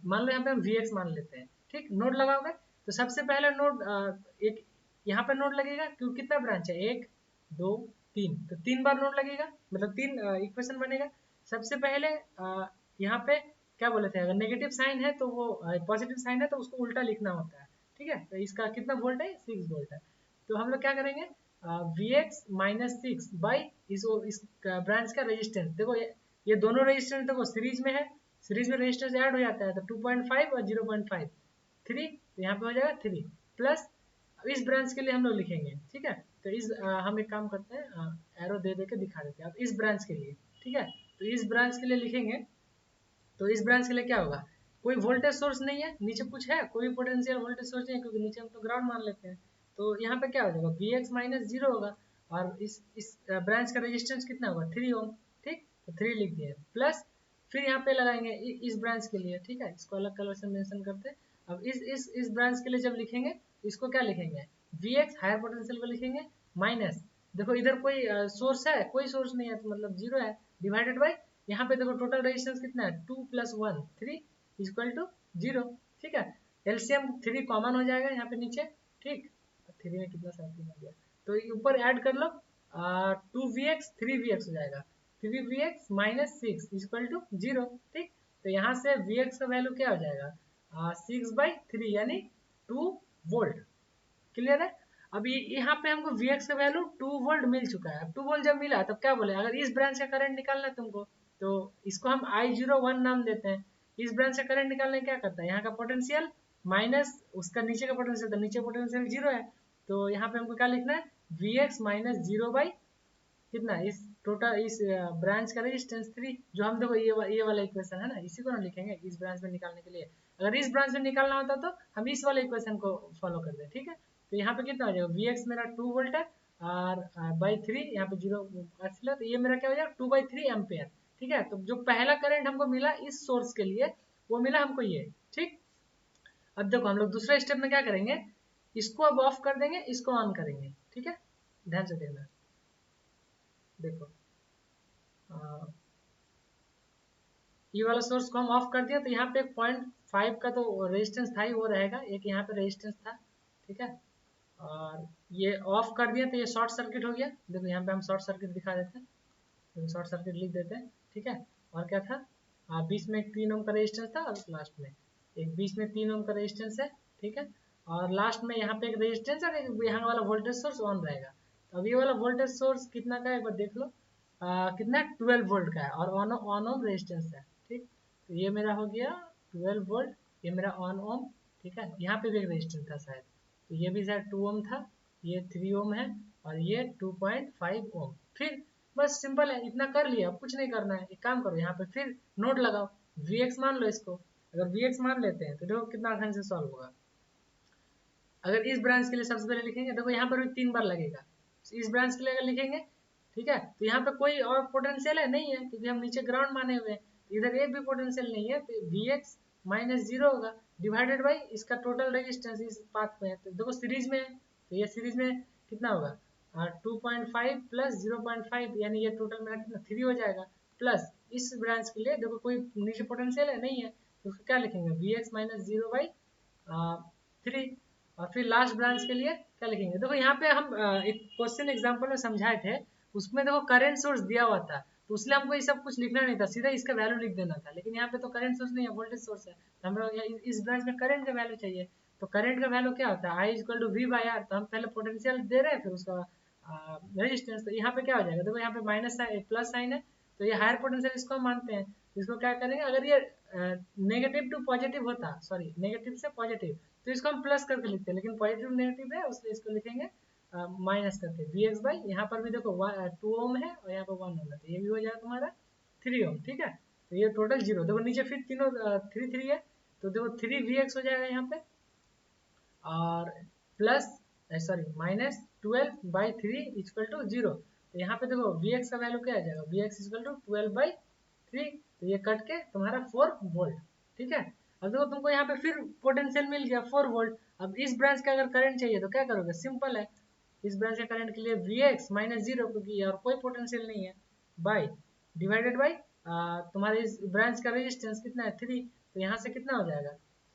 मान लो यहाँ पे हम VX मान लेते हैं, ठीक। नोड लगाओगे तो सबसे पहले नोड एक यहाँ पे नोड लगेगा, क्योंकि कितना ब्रांच है, 1 2 3, तो 3 बार नोड लगेगा, मतलब 3 इक्वेशन बनेगा। सबसे पहले यहाँ पे क्या बोले थे, अगर नेगेटिव साइन है तो वो पॉजिटिव साइन है तो उसको उल्टा लिखना होता है, ठीक है। तो इसका कितना वोल्ट है, 6 वोल्ट है। तो हम लोग क्या करेंगे, VX-6 बाई इस ब्रांच का रेजिस्टेंस। देखो ये दोनों रेजिस्टेंस देखो सीरीज में है, सीरीज में रेजिस्टेंस ऐड हो जाता है, तो 2.5 और 0.5 3, तो यहाँ पे हो जाएगा 3 प्लस। इस ब्रांच के लिए हम लोग लिखेंगे, ठीक है। तो हम एक काम करते हैं, एरो दे दे के दिखा देते हैं। अब इस ब्रांच के लिए, ठीक है, तो इस ब्रांच के लिए लिखेंगे। तो इस ब्रांच के लिए क्या होगा, कोई वोल्टेज सोर्स नहीं है, नीचे कुछ है, कोई पोटेंशियल वोल्टेज सोर्स नहीं है, क्योंकि नीचे हम तो ग्राउंड मान लेते हैं। तो यहाँ पे क्या हो जाएगा, VX-0 होगा। और इस ब्रांच का रेजिस्टेंस कितना होगा, 3 ओम, ठीक। तो 3 लिख दिए प्लस। फिर यहाँ पे लगाएंगे इस ब्रांच के लिए, ठीक है, इसको अलग कलर से मेंशन करते हैं। अब इस ब्रांच के लिए जब लिखेंगे, इसको क्या लिखेंगे, VX हायर पोटेंशियल को लिखेंगे माइनस। देखो इधर कोई सोर्स है, कोई सोर्स नहीं है, तो मतलब 0 है, डिवाइडेड बाई यहाँ पे देखो टोटल रेजिस्टेंस कितना है, 2 + 1 3 इक्वल टू 0, ठीक है। एलसीएम 3 कॉमन हो जाएगा यहाँ पे नीचे, ठीक। 3 में कितना साथ हो गया, तो ऊपर ऐड कर लो, 2VX 3VX हो जाएगा, 3VX माइनस 6 इक्वल टू 0, ठीक। तो यहाँ से VX का वैल्यू क्या हो जाएगा, 6/3 यानी 2 वोल्ट, क्लियर है। अब ये यहाँ पे हमको Vx का वैल्यू 2 वोल्ट मिल चुका है। अब 2 वोल्ट जब मिला तब क्या बोले, अगर इस ब्रांच का करंट निकालना है तुमको, तो इसको हम I01 नाम देते हैं। इस ब्रांच से करंट निकालने क्या करता है, यहाँ का पोटेंशियल माइनस उसका नीचे का पोटेंशियल, तो नीचे पोटेंशियल 0 है, तो यहाँ पे हमको क्या लिखना है, Vx माइनस 0 बाई कितना, इस टोटल इस ब्रांच का रेजिस्टेंस 3, जो हम देखो ये वाला इक्वेशन है ना, इसी को ना लिखेंगे इस ब्रांच में निकालने के लिए। अगर इस ब्रांच में निकालना होता तो हम इस वाले इक्वेशन को फॉलो कर दे, ठीक है। तो यहाँ पे कितना हो जाएगा, Vx मेरा 2 वोल्ट है और बाई 3 यहाँ पे 0 तो ये मेरा क्या हो जाएगा 2/3 एम्पेयर, ठीक है। तो जो पहला करंट हमको मिला इस सोर्स के लिए वो मिला हमको ये, ठीक। अब देखो हम लोग दूसरे स्टेप में क्या करेंगे, इसको अब ऑफ कर देंगे, इसको ऑन करेंगे, ठीक है। ध्यान से देखना, देखो ये वाला सोर्स को हम ऑफ कर दिया, तो यहाँ पे 0.5 का तो रेजिस्टेंस था ही, वो रहेगा, एक यहाँ पे रेजिस्टेंस था, ठीक है। और ये ऑफ कर दिया तो ये शॉर्ट सर्किट हो गया, देखो यहाँ पे हम शॉर्ट सर्किट दिखा देते हैं, तो शॉर्ट सर्किट लिख देते हैं, ठीक है। और क्या था, बीच में एक 3 ओम का रेजिस्टेंस था और लास्ट में एक बीच में 3 ओम का रेजिस्टेंस है, ठीक है। और लास्ट में यहाँ पे एक रेजिस्टेंस है, यहाँ वाला वोल्टेज सोर्स ऑन रहेगा। तो अब ये वाला वोल्टेज सोर्स कितना का है एक बार देख लो, कितना 12 वोल्ट का है और ऑन ओम रेजिस्टेंस है, ठीक। तो ये मेरा हो गया 12 वोल्ट, ये मेरा ऑन ओम, ठीक है। यहाँ पे भी एक रेजिस्टेंस था शायद, तो ये भी शायद 2 ओम था, ये 3 ओम है और ये 2.5 ओम। फिर बस सिंपल है, इतना कर लिया, अब कुछ नहीं करना है। एक काम करो यहाँ पे फिर नोट लगाओ, Vx मान लो इसको, अगर Vx मान लेते हैं तो देखो कितना आसानी से सॉल्व होगा। अगर इस ब्रांच के लिए सबसे पहले लिखेंगे, देखो यहाँ पर भी 3 बार लगेगा, इस ब्रांच के लिए अगर लिखेंगे, ठीक है, तो यहाँ पे कोई और पोटेंशियल है नहीं है, क्योंकि हम नीचे ग्राउंड माने हुए हैं, इधर एक भी पोटेंशियल नहीं है, तो Vx माइनस 0 होगा डिवाइडेड बाई इसका टोटल रेजिस्टेंस इस पाथ में है, तो देखो सीरीज में है, तो ये सीरीज में कितना होगा 2.5 प्लस 0.5, यानी ये टोटल मेरा कितना 3 हो जाएगा। प्लस इस ब्रांच के लिए देखो कोई नीचे पोटेंशियल है नहीं है, तो उसको क्या लिखेंगे, Vx माइनस 0 बाई 3। और फिर लास्ट ब्रांच के लिए क्या लिखेंगे, देखो यहाँ पे हम एक क्वेश्चन एग्जांपल में समझाए थे, उसमें देखो करंट सोर्स दिया हुआ था, तो उसलिए हमको ये सब कुछ लिखना नहीं था, सीधा इसका वैल्यू लिख देना था। लेकिन यहाँ पे तो करंट सोर्स नहीं है, वोल्टेज सोर्स है, तो हम लोग इस ब्रांच में करंट का वैल्यू चाहिए। तो करंट का वैल्यू क्या होता है, I equal to V by R, तो हम पहले पोटेंशियल दे रहे हैं फिर उसका रेजिस्टेंस। तो यहाँ पे क्या हो जाएगा, देखो यहाँ पे माइनस प्लस साइन है, तो ये हायर पोटेंशियल इसको हम मानते हैं, तो इसको क्या करेंगे, अगर ये नेगेटिव टू पॉजिटिव होता, सॉरी नेगेटिव से पॉजिटिव, तो इसको हम प्लस करके लिखते हैं, लेकिन पॉजिटिव नेगेटिव है उसलिए इसको लिखेंगे माइनस करके Vx बाई, यहाँ पर भी देखो 2 ओम है और यहाँ पर 1 ओम है, तो ये भी हो जाएगा तुम्हारा 3 ओम, ठीक है। तो ये टोटल 0, देखो नीचे फिर तीनों 3 है, तो देखो 3 Vx हो जाएगा यहाँ पे, और plus sorry minus 12/3 equal to 0। तो यहाँ पे देखो Vx का वैल्यू क्या आ जाएगा, Vx इक्वल टू 12/3, तो ये कट के तुम्हारा 4 वोल्ट, ठीक है। अब देखो तुमको यहाँ पे फिर पोटेंशियल मिल गया 4 वोल्ट। अब इस ब्रांच का अगर करंट चाहिए तो क्या करोगे, सिंपल है, इस ब्रांच के करंट के लिए Vx माइनस 0, क्योंकि और कोई पोटेंशियल नहीं है, बाई डिवाइडेड बाई तुम्हारे इस ब्रांच का रेजिस्टेंस कितना है 3, तो यहाँ से कितना हो जाएगा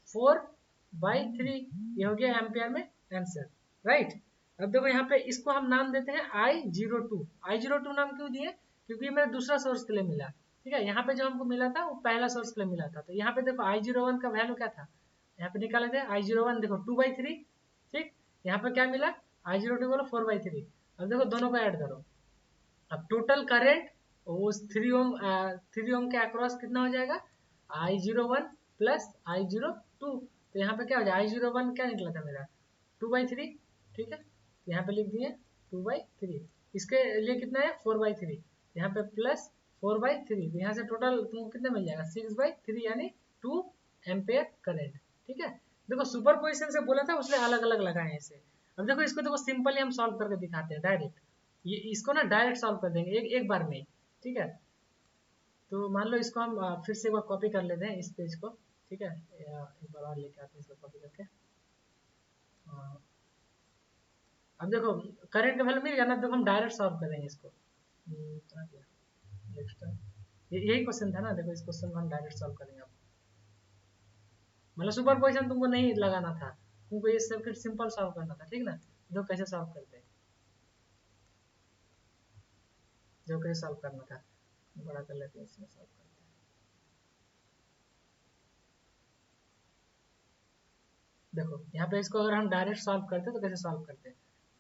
4/3, ये हो गया एम्पियर में आंसर, राइट। अब देखो यहाँ पे इसको हम नाम देते हैं I02 नाम क्यों दिए, क्योंकि ये मेरा दूसरा सोर्स के लिए मिला, ठीक है। यहाँ पे जो हमको मिला था वो पहला सोर्स के लिए मिला था, तो यहाँ पे देखो I01 का वैल्यू क्या था, यहाँ पे निकाले थे I01 देखो 2/3, ठीक। यहाँ पे क्या मिला I02 बोलो 4/3। अब देखो दोनों को ऐड करो, अब टोटल करंट उस 3 ओम के अक्रॉस कितना हो जाएगा, I01 प्लस I02, तो यहाँ पे क्या हो जाएगा I01 क्या निकला था मेरा 2/3, ठीक है, तो यहाँ पे लिख दिए 2/3, इसके लिए कितना है 4/3, यहाँ पे प्लस 4/3, तो यहाँ से टोटल तुमको कितना मिल जाएगा 6/3, यानी 2 एम्पेयर करंट, ठीक है। देखो सुपर पोजिशन से बोला था उसने अलग अलग लगाए इसे। अब देखो इसको देखो सिंपली हम सॉल्व करके दिखाते हैं डायरेक्ट, ये इसको ना डायरेक्ट सॉल्व कर देंगे एक बार में, ठीक है। तो मान लो इसको हम फिर से एक बार कॉपी कर लेते हैं इस पेज को, ठीक है, एक बार और लेके आते हैं इसको कॉपी करके। अब देखो करंट का वैल्यू मिल गया ना, देखो हम डायरेक्ट सॉल्व करेंगे इसको। नेक्स्ट यही क्वेश्चन था ना, देखो इस क्वेश्चन को हम डायरेक्ट सॉल्व करेंगे। अब मतलब सुपर पोजिशन तुमको नहीं लगाना था, तुमको ये सर्किट सिंपल सॉल्व करना था, ठीक ना। देखो कैसे सॉल्व करते हैं, जो कैसे सॉल्व करना था, बड़ा कर लेते हैं, इसमें सॉल्व करते हैं। देखो यहाँ पे इसको अगर हम डायरेक्ट सॉल्व करते हैं तो कैसे सॉल्व करते हैं,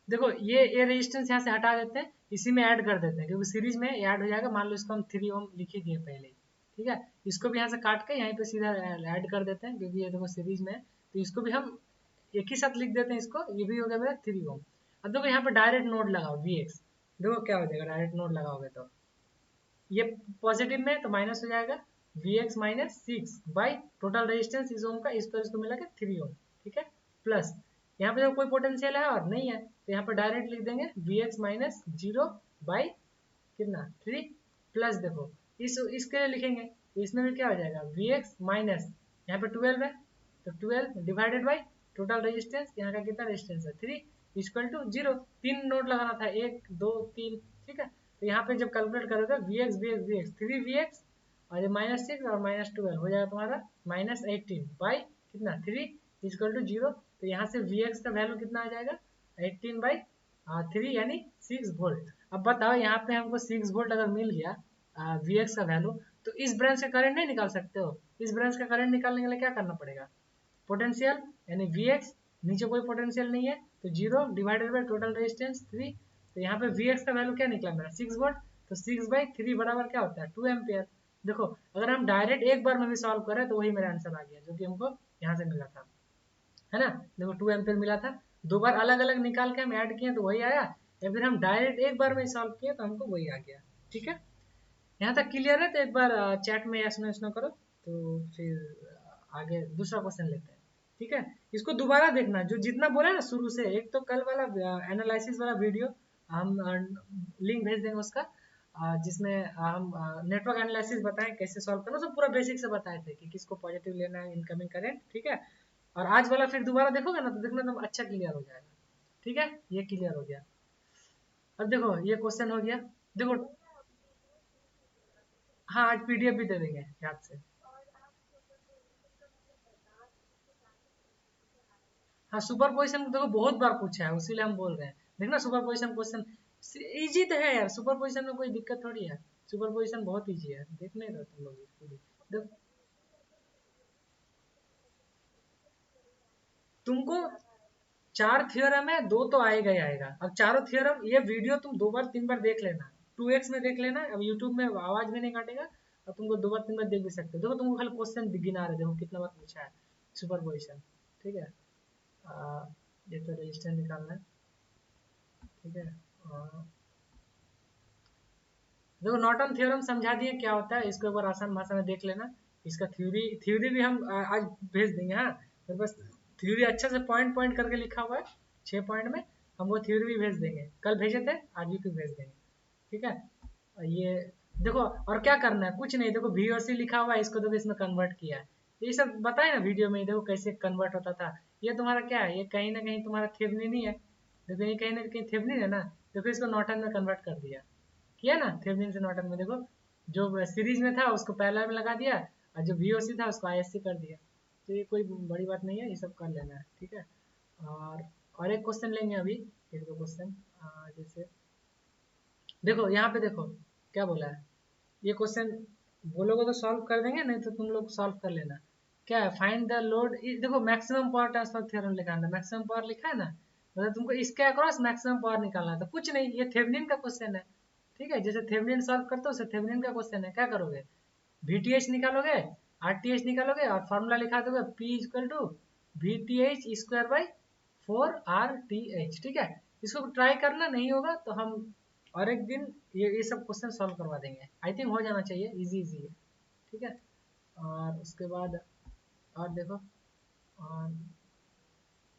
देखो ये रेजिस्टेंस यहाँ से हटा देते हैं, इसी में ऐड कर देते हैं, क्योंकि सीरीज में ऐड हो जाएगा। मान लो इसको हम 3 ओम लिख ही दिए पहले ही, ठीक है। इसको भी यहाँ से काट के यहीं पे सीधा ऐड कर देते हैं, क्योंकि ये देखो सीरीज में है, तो इसको भी हम एक ही साथ लिख देते हैं इसको। ये भी हो गया मेरा 3 ओम। अब देखो यहाँ पे डायरेक्ट नोड लगाओ Vx, देखो क्या हो जाएगा डायरेक्ट नोड लगाओगे तो, ये पॉजिटिव में तो माइनस हो जाएगा Vx minus 6 by total resistance इस ओम का, इस पर इसको मिला के 3 ओम, ठीक है। प्लस यहाँ पे देखो कोई पोटेंशियल है और नहीं है, तो यहाँ पे डायरेक्ट लिख देंगे Vx माइनस 0 बाई कितना 3, प्लस देखो इसके लिए लिखेंगे, तो इसमें भी क्या हो जाएगा Vx माइनस, यहाँ पे 12 है तो 12 डिवाइडेड बाई टोटल रेजिस्टेंस, यहाँ का कितना रेजिस्टेंस है 3, इक्वल टू 0। 3 नोट लगाना था, 1 2 3, ठीक है। तो यहाँ पे जब कैलकुलेट करोगे Vx Vx Vx 3Vx और ये माइनस 6 और माइनस 12 हो जाएगा तुम्हारा माइनस 18 बाई कितना 3 इक्वल टू 0। तो यहाँ से Vx का वैल्यू कितना आ जाएगा 18 बाई 3 यानी 6 वोल्ट। अब बताओ यहाँ पे हमको 6 वोल्ट अगर मिल गया Vx का वैल्यू, तो इस ब्रांच का करंट नहीं निकाल सकते हो। इस ब्रांच का करंट निकालने के लिए क्या करना पड़ेगा, पोटेंशियल यानी Vx, नीचे कोई पोटेंशियल नहीं है तो 0 डिवाइडेड बाई टोटल रेजिस्टेंस 3। तो यहाँ पे Vx का वैल्यू क्या निकला मेरा 6 वोल्ट, तो 6 बाई 3 बराबर क्या होता है 2 एम्पियर। देखो अगर हम डायरेक्ट एक बार में भी सॉल्व करें तो वही मेरा आंसर आ गया, जो कि हमको यहाँ से मिला था, है ना। देखो 2 एम्पियर मिला था, दो बार अलग अलग निकाल के हम ऐड किए तो वही आया, या फिर हम डायरेक्ट एक बार में सॉल्व किए तो हमको वही आ गया, ठीक है। यहाँ तक क्लियर है, तो एक बार चैट में यस नो यस नो करो, तो फिर आगे दूसरा क्वेश्चन लेते हैं, ठीक है। इसको दोबारा देखना, जो जितना बोला ना शुरू से, एक तो कल वाला एनालिसिस वाला वीडियो हम लिंक भेज देंगे उसका, जिसमें हम नेटवर्क एनालिसिस बताएं कैसे सॉल्व करना, तो पूरा बेसिक से बताए थे कि किसको पॉजिटिव लेना है इनकमिंग करंट, ठीक है। और आज वाला फिर दोबारा देखोगे ना तो देखना एकदम अच्छा क्लियर हो जाएगा, ठीक है। ये क्लियर हो गया। अब देखो ये क्वेश्चन हो गया, देखो हाँ आज पीडीएफ भी दे देंगे याद से। हाँ सुपर पोजिशन देखो बहुत बार पूछा है, उसीलिए हम बोल रहे हैं। देखना सुपर पोजिशन क्वेश्चन इजी तो है यार, सुपर पोजिशन में कोई दिक्कत थोड़ी है, सुपर पोजिशन बहुत इजी है, देख नहीं रहे तुम लोग इसको भी। देख तुमको 4 थ्योरम है, 2 तो आएगा ही आएगा। अब चारों थ्योरम ये वीडियो तुम 2 बार 3 बार देख लेना, 2x में देख लेना, अब यूट्यूब में आवाज भी नहीं काटेगा, और तुमको 2 बार 3 बार देख भी सकते हो। देखो तुमको खाली क्वेश्चन गिना रहे, देखो कितना बार पूछा है सुपर पोजिशन, ठीक है। ये तो रजिस्टर निकालना है, ठीक है। देखो नॉर्टन थ्योरम समझा दिए क्या होता है, इसको एक बार आसान भाषा में देख लेना। इसका थ्योरी थ्योरी भी हम आज भेज देंगे, हाँ। तो बस थ्योरी अच्छे से पॉइंट पॉइंट करके लिखा हुआ है 6 पॉइंट में, हम वो थ्योरी भी भेज देंगे, कल भेजे थे आज भी फिर भेज देंगे, ठीक है। ये देखो और क्या करना है, कुछ नहीं, देखो वी और सी लिखा हुआ है, इसको देखो इसमें कन्वर्ट किया है, ये सब बताए ना वीडियो में, देखो कैसे कन्वर्ट होता था। ये तुम्हारा क्या है, ये कहीं ना कहीं तुम्हारा थेवनिन ही है, देखो ये कहीं ना कहीं थेवनिन है ना, देखो इसको नॉर्टन में कन्वर्ट कर दिया, किया ना थेवनिन से नॉर्टन में। देखो जो सीरीज में था उसको पैरेलल में लगा दिया, और जो वीओसी था उसको आईएससी कर दिया। तो ये कोई बड़ी बात नहीं है, ये सब कर लेना है, ठीक है। और और एक क्वेश्चन लेंगे अभी, एक दो क्वेश्चन, जैसे देखो यहाँ पे देखो क्या बोला है, ये क्वेश्चन बोलोगे तो सॉल्व कर देंगे, नहीं तो तुम लोग सॉल्व कर लेना। क्या है, फाइंड द लोड, देखो मैक्सिमम पावर ट्रांसफर थ्योरम निकालना, मैक्सिमम पावर लिखा है ना, मतलब तुमको इसके अक्रॉस मैक्सिमम पावर निकालना था, कुछ नहीं, ये थेवेनिन का क्वेश्चन है, ठीक है। जैसे थेवेनिन सॉल्व करते हो, थेवेनिन का क्वेश्चन है, क्या करोगे वीटीएच निकालोगे, आरटीएच निकालोगे, और फॉर्मूला लिखा दोगे P equal to VTH square by 4 RTH, ठीक है। इसको ट्राई करना, नहीं होगा तो हम और एक दिन ये सब क्वेश्चन सॉल्व करवा देंगे, आई थिंक हो जाना चाहिए, इजी इजी है, ठीक है। और उसके बाद और देखो, और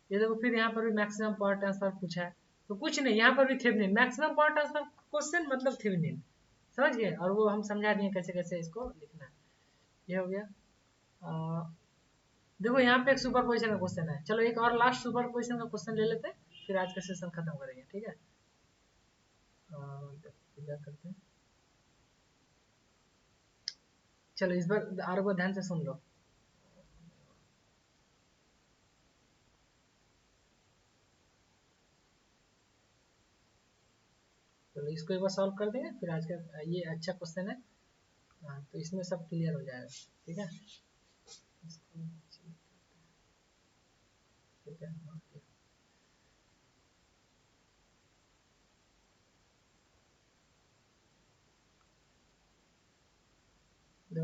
ये देखो फिर यहाँ पर भी मैक्सिमम पावर ट्रांसफर पूछा है, तो कुछ नहीं, यहाँ पर भी Thevenin maximum power transfer question मतलब थेवेनिन, समझ गए, और वो हम समझा दिए कैसे कैसे इसको लिखना है। ये हो गया। देखो यहाँ पे एक सुपर पोजिशन का क्वेश्चन है, चलो एक और लास्ट सुपर पोजिशन का क्वेश्चन ले लेते हैं, फिर आज का सेशन खत्म करेंगे, ठीक है। इधर करते हैं, चलो इस बार और को ध्यान से सुन लो। चलो इसको एक बार सॉल्व कर देंगे, फिर आज का ये अच्छा क्वेश्चन है, तो इसमें सब क्लियर हो जाएगा, ठीक है। इसको ठीक है,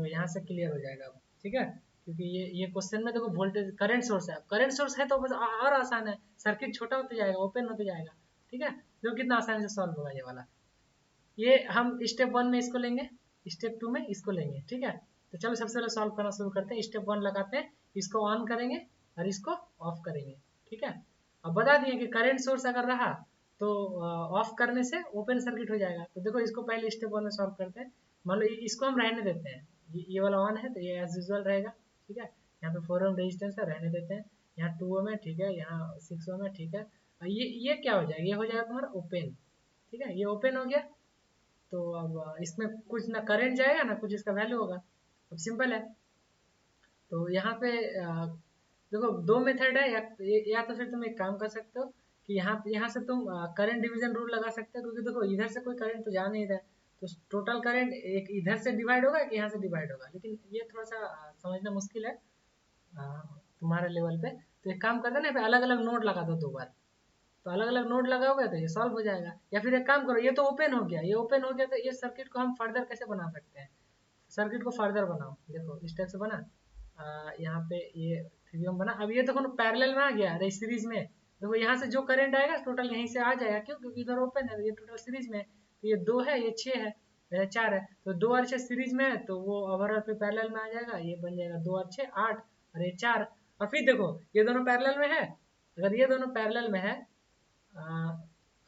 देखो यहाँ से क्लियर हो जाएगा अब, ठीक है, क्योंकि ये क्वेश्चन में देखो वोल्टेज करंट सोर्स है, करंट सोर्स है तो बस और आसान है, सर्किट छोटा होते जाएगा, ओपन होते जाएगा, ठीक है। देखो कितना आसानी से सॉल्व होगा ये वाला। ये हम स्टेप 1 में इसको लेंगे, स्टेप 2 में इसको लेंगे, ठीक है। तो चलो सबसे पहले सॉल्व करना शुरू करते हैं। स्टेप 1 लगाते हैं, इसको ऑन करेंगे और इसको ऑफ करेंगे, ठीक है। अब बता दिए कि करंट सोर्स अगर रहा तो ऑफ करने से ओपन सर्किट हो जाएगा। तो देखो इसको पहले स्टेप 1 में सॉल्व करते हैं। मान लो इसको हम रहने देते हैं, ये वाला ऑन है तो ये एज यूजुअल रहेगा, ठीक है। यहाँ पे 4 ओम रेजिस्टेंस है, रहने देते हैं। यहाँ 2 ओम है, ठीक है, यहाँ 6 ओम है, ठीक है। और ये क्या हो जाएगा, ये हो जाएगा तुम्हारा ओपन, ठीक है, ये ओपन हो गया। तो अब इसमें कुछ ना करंट जाएगा ना कुछ इसका वैल्यू होगा। अब सिंपल है। तो यहाँ पे देखो दो मेथड है, या तो फिर तुम एक काम कर सकते हो कि यहाँ से तुम करंट डिवीजन रूल लगा सकते हो, क्योंकि देखो इधर से कोई करंट तो जा नहीं रहा है, तो टोटल करंट एक इधर से डिवाइड होगा कि यहाँ से डिवाइड होगा, लेकिन ये थोड़ा सा समझना मुश्किल है तुम्हारे लेवल पे। तो एक काम करते हैं ना, अलग अलग नोड लगा दो 2 बार, तो अलग अलग नोड लगाओगे तो ये सॉल्व हो जाएगा। या फिर एक काम करो, ये तो ओपन हो गया, ये ओपन हो गया तो ये सर्किट को हम फर्दर कैसे बना सकते हैं, सर्किट को फर्दर बनाओ। देखो इस टाइप से बना, यहाँ पे ये 3 ओम बना। अब ये देखो पैरेलल में आ गया, अरे सीरीज में। देखो यहाँ से जो करंट आएगा टोटल यहीं से आ जाएगा, क्यों, क्योंकि इधर ओपन है, ये टोटल सीरीज में है। तो ये 2 है, ये 6 है, ये 4 है, तो 2 और 6 सीरीज में है, तो वो ओवरऑल पे पैरेलल में आ जाएगा। ये बन जाएगा 2 और 6 8, और ये 4। और फिर देखो ये दोनों पैरेलल में है, अगर ये दोनों पैरेलल में है, आ,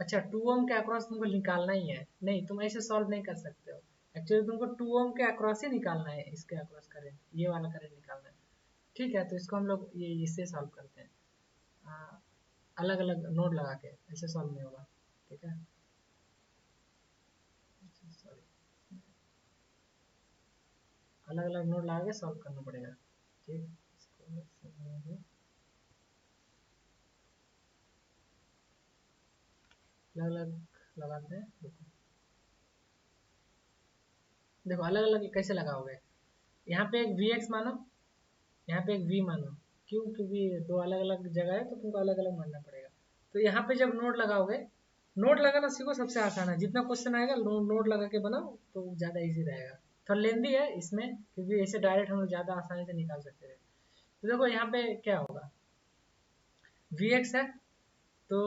अच्छा 2 ओम के अक्रॉस तुमको निकालना ही है, नहीं तुम ऐसे सॉल्व नहीं कर सकते हो। एक्चुअली तुमको 2 ओम के अक्रॉस ही निकालना है, इसके अक्रॉस करंट, ये वाला करंट निकालना है, ठीक है। तो इसको हम लोग ये इससे सॉल्व करते हैं, अलग अलग नोड लगा के, ऐसे सॉल्व नहीं होगा, ठीक है। सॉरी, अलग अलग नोड लगा के सॉल्व करना पड़ेगा, ठीक। इसको अलग अलग लगाते हैं। देखो अलग अलग कैसे लगाओगे, यहाँ पे एक वी एक्स मानो, यहाँ पे एक वी मानो, क्यों, क्योंकि दो अलग अलग जगह है तो तुमको अलग अलग मानना पड़ेगा। तो यहाँ पे जब नोड लगाओगे, नोड लगाना सीखो, सबसे आसान है, जितना क्वेश्चन आएगा नोड लगा के बनाओ तो ज़्यादा इजी रहेगा। थोड़ा लेंदी है इसमें, क्योंकि ऐसे डायरेक्ट हम लोग ज़्यादा आसानी से निकाल सकते हैं। तो देखो यहाँ पे क्या होगा, वी एक्स है, तो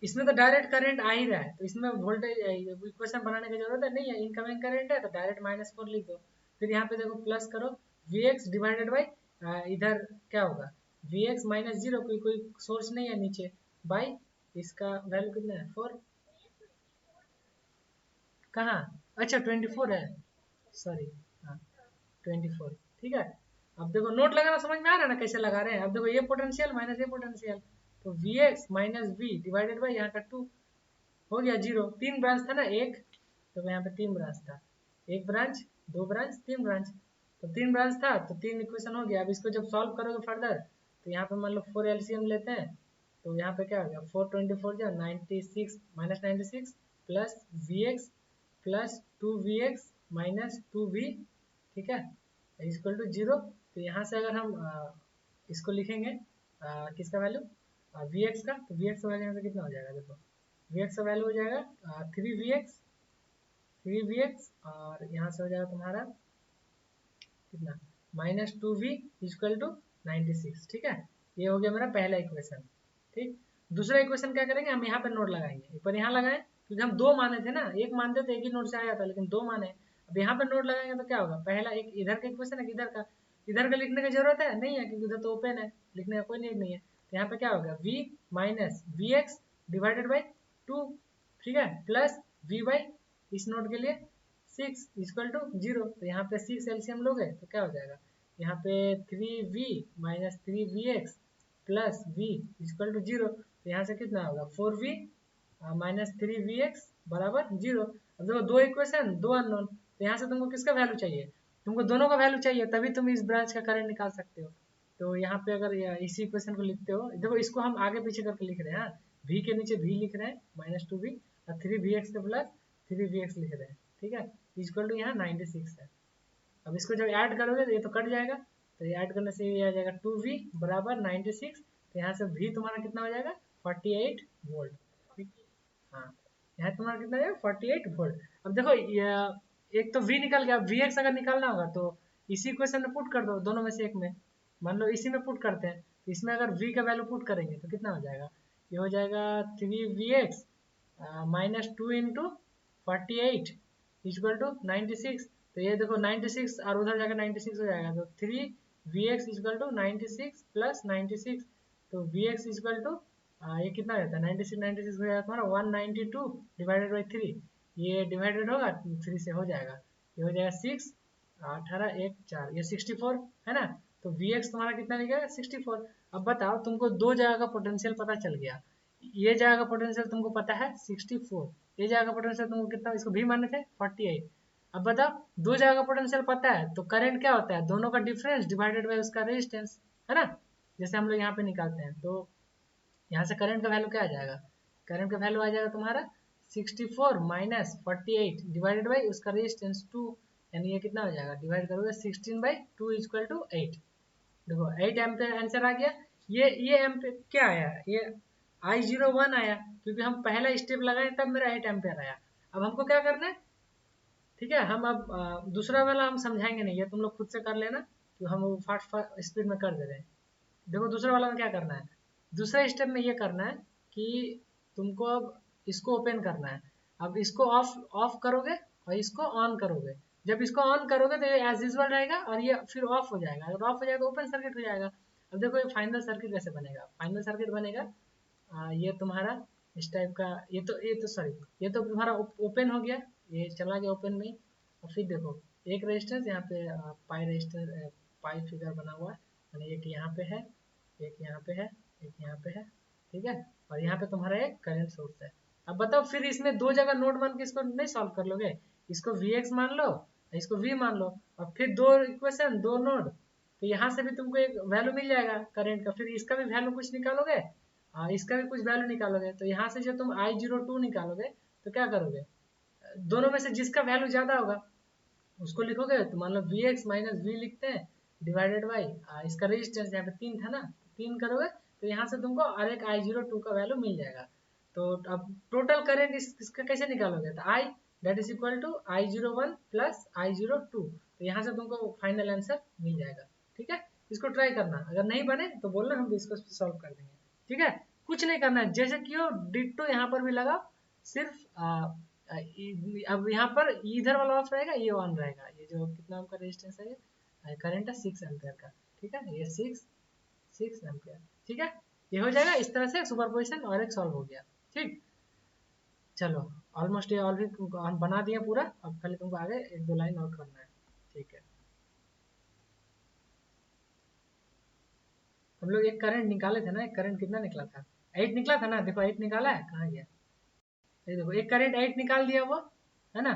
इसमें तो डायरेक्ट करंट आ ही रहा है, तो इसमें वोल्टेज इक्वेशन बनाने की जरूरत है नहीं है, इनकमिंग करंट है तो डायरेक्ट -4 लिख दो। फिर यहाँ पे देखो प्लस करो, वी एक्स डिवाइडेड बाई इधर क्या होगा, वी एक्स -0, कोई सोर्स नहीं है नीचे, बाई इसका वैल्यू कितना है 4, कहाँ, अच्छा 24 है, सॉरी, हाँ 24, ठीक है। अब देखो नोट लगाना समझ में आ रहा है ना कैसे लगा रहे हैं। अब देखो ये पोटेंशियल माइनस ये पोटेंशियल, तो V x minus V divided by यहाँ का 2 हो गया 0। 3 ब्रांच था ना, एक, तो यहाँ पे 3 ब्रांच था, एक ब्रांच, 2 ब्रांच, 3 ब्रांच, तो 3 ब्रांच था तो 3 इक्वेशन हो गया। अब इसको जब सॉल्व करोगे फर्दर, तो यहाँ पे मान लो 4 एलसीएम लेते हैं, तो यहाँ पे क्या हो गया, 4 24 जो 96 -96 plus V x plus 2 V x minus 2 V, ठीक है, इक्वल टू 0। तो यहाँ से अगर हम इसको लिखेंगे किसका वैल्यू, वी एक्स का, तो वी एक्स का वैल्यू यहाँ से कितना हो जाएगा, देखो वी एक्स का वैल्यू हो जाएगा 3 वी एक्स और यहाँ से हो जाएगा तुम्हारा कितना, -2 वी इक्वल टू 96, ठीक है। ये हो गया मेरा पहला इक्वेशन, ठीक। दूसरा इक्वेशन क्या करेंगे, हम यहाँ पे नोड लगाएंगे, एक बार यहाँ लगाएं, क्योंकि हम 2 माने थे ना, एक मानते तो एक ही नोड से आया था, लेकिन 2 माने। अब यहाँ पे नोड लगाएंगे तो क्या होगा, पहला एक इधर का इक्वेशन है, इधर का, इधर का लिखने की जरूरत है नहीं है, क्योंकि उधर तो ओपन है, लिखने का कोई नीड नहीं है। तो यहाँ पे क्या होगा, v minus V x divided by 2, ठीक है, प्लस वी बाई इस नोड के लिए 6 इक्वल टू 0। तो यहाँ पे 6 एलसीएम लोगे तो क्या हो जाएगा, यहाँ पे 3v minus 3vx plus v equal to 0। तो यहाँ से कितना होगा, 4v माइनस 3vx बराबर 0। अब देखो दो इक्वेशन, दो अननोन, तो यहाँ से तुमको किसका वैल्यू चाहिए, तुमको दोनों का वैल्यू चाहिए, तभी तुम इस ब्रांच का करंट निकाल सकते हो। तो यहाँ पे अगर इसी इक्वेशन को लिखते हो, देखो इसको हम आगे पीछे करके लिख रहे हैं, v के नीचे v लिख रहे हैं -2v, और 3vx के प्लस 3vx लिख रहे हैं, ठीक है, इक्वल टू यहाँ 96 है। अब इसको जब ऐड करोगे तो ये तो कट जाएगा, तो ये ऐड करने से ये आ जाएगा 2v बराबर 96। तो यहाँ से v तुम्हारा कितना हो जाएगा, 48 वोल्ट, ठीक। हाँ, यहाँ तुम्हारा कितना है, 48 वोल्ट। अब देखो ये एक तो v निकल गया, vx अगर निकालना होगा तो इसी इक्वेशन में पुट कर दो, दोनों में से एक में। मान लो इसी में पुट करते हैं, तो इसमें अगर v का वैल्यू पुट करेंगे तो कितना हो जाएगा, ये हो जाएगा 3vx minus 2 into 48 equal to 96। तो ये देखो 96 और उधर जाकर 96 हो जाएगा, तो 3vx इक्वल टू 96 प्लस 96। तो vx इक्वल टू ये कितना रहता है 96 96 हो जाएगा तुम्हारा 192 डिवाइडेड बाई 3। ये डिवाइडेड होगा 3 से हो जाएगा, ये हो जाएगा 6 18 1 4, ये 64 है ना। तो vx तुम्हारा कितना निकलेगा 64। अब बताओ तुमको दो जगह का पोटेंशियल पता चल गया, ये जगह का पोटेंशियल तुमको पता है 64, ये जगह का पोटेंशियल तुमको कितना, इसको भी माने थे 48। अब बताओ दो जगह का पोटेंशियल पता है तो करंट क्या होता है, दोनों का डिफरेंस डिवाइडेड बाय उसका रेजिस्टेंस, है ना। जैसे हम लोग यहाँ पे निकालते हैं, तो यहाँ से करंट का वैल्यू क्या आ जाएगा, करंट का वैल्यू आ जाएगा तुम्हारा 64 माइनस 48 डिवाइडेड बाई उसका रेजिस्टेंस 2, यानी ये कितना हो जाएगा, डिवाइड करोगे 16/2 इक्वल टू 8। देखो 8 एम्पियर आंसर आ गया। ये एम्पियर क्या आया, ये I01 आया, क्योंकि हम पहला स्टेप लगाए तब मेरा 8 एम्पियर आया। अब हमको क्या करना है, ठीक है, हम अब दूसरा वाला हम समझाएंगे नहीं, ये तुम लोग खुद से कर लेना, कि हम वो फास्ट स्पीड में कर दे रहे हैं। देखो दूसरा वाला में क्या करना है, दूसरा स्टेप में ये करना है कि तुमको अब इसको ओपन करना है। अब इसको ऑफ ऑफ करोगे और इसको ऑन करोगे। जब इसको ऑन करोगे तो ये एज यूजुअल रहेगा और ये फिर ऑफ हो जाएगा, अगर ऑफ हो जाएगा तो ओपन सर्किट हो जाएगा। अब देखो ये फाइनल सर्किट कैसे बनेगा, फाइनल सर्किट बनेगा ये तुम्हारा इस टाइप का, ये तो सॉरी, ये तो तुम्हारा ओपन हो गया, ये चला गया ओपन में। और फिर देखो एक रेजिस्टेंस यहाँ पे पाई रेजिस्टेंस पाई फिगर बना हुआ है, यानी एक यहाँ पे है, एक यहाँ पे है, एक यहाँ पे है, ठीक है, और यहाँ पे तुम्हारा एक करंट सोर्स है। अब बताओ फिर इसमें दो जगह नोड मान के इसको नहीं सॉल्व कर लोगे, इसको Vx मान लो, इसको V मान लो, और फिर दो इक्वेशन दो नोड, तो यहाँ से भी तुमको एक वैल्यू मिल जाएगा करंट का, फिर इसका भी वैल्यू कुछ निकालोगे, इसका भी कुछ वैल्यू निकालोगे, तो यहाँ से जो तुम I02 निकालोगे तो क्या करोगे, दोनों में से जिसका वैल्यू ज्यादा होगा उसको लिखोगे। तो मान लो Vx माइनस V लिखते हैं डिवाइडेड बाई इसका रेजिस्टेंस यहाँ पे 3 था ना, 3 करोगे तो यहाँ से तुमको और एक I02 का वैल्यू मिल जाएगा। तो अब टोटल करंट इसका कैसे निकालोगे, तो I that is equal to I01 plus I02, तो यहाँ से तुमको फाइनल आंसर मिल जाएगा। ठीक है, इसको ट्राई करना, अगर नहीं बने तो बोलना, हम इसको सॉल्व कर देंगे। ठीक है, कुछ नहीं करना है, जैसे कि हो डिट्टो यहाँ पर भी लगाओ, सिर्फ अब यहाँ पर इधर वाला ऑफ रहेगा, ये ऑन रहेगा, ये जो कितना आपका रेजिस्टेंस है, ये करंट है 6 एम्पियर का, ठीक है, ये 6 एम्पियर। ठीक है, ये हो जाएगा इस तरह से, सुपरपोजिशन और एक सॉल्व हो गया। ठीक, चलो ऑलमोस्ट ये ऑलरेडी हम बना दिए पूरा, अब खाली तुमको आगे एक दो लाइन और करना है। ठीक है, हम लोग एक करंट निकाले थे ना, एक करंट कितना निकला था, 8 निकला था ना, देखो 8 निकाला है, कहाँ गया, ये देखो एक करंट 8 निकाल दिया वो, है ना,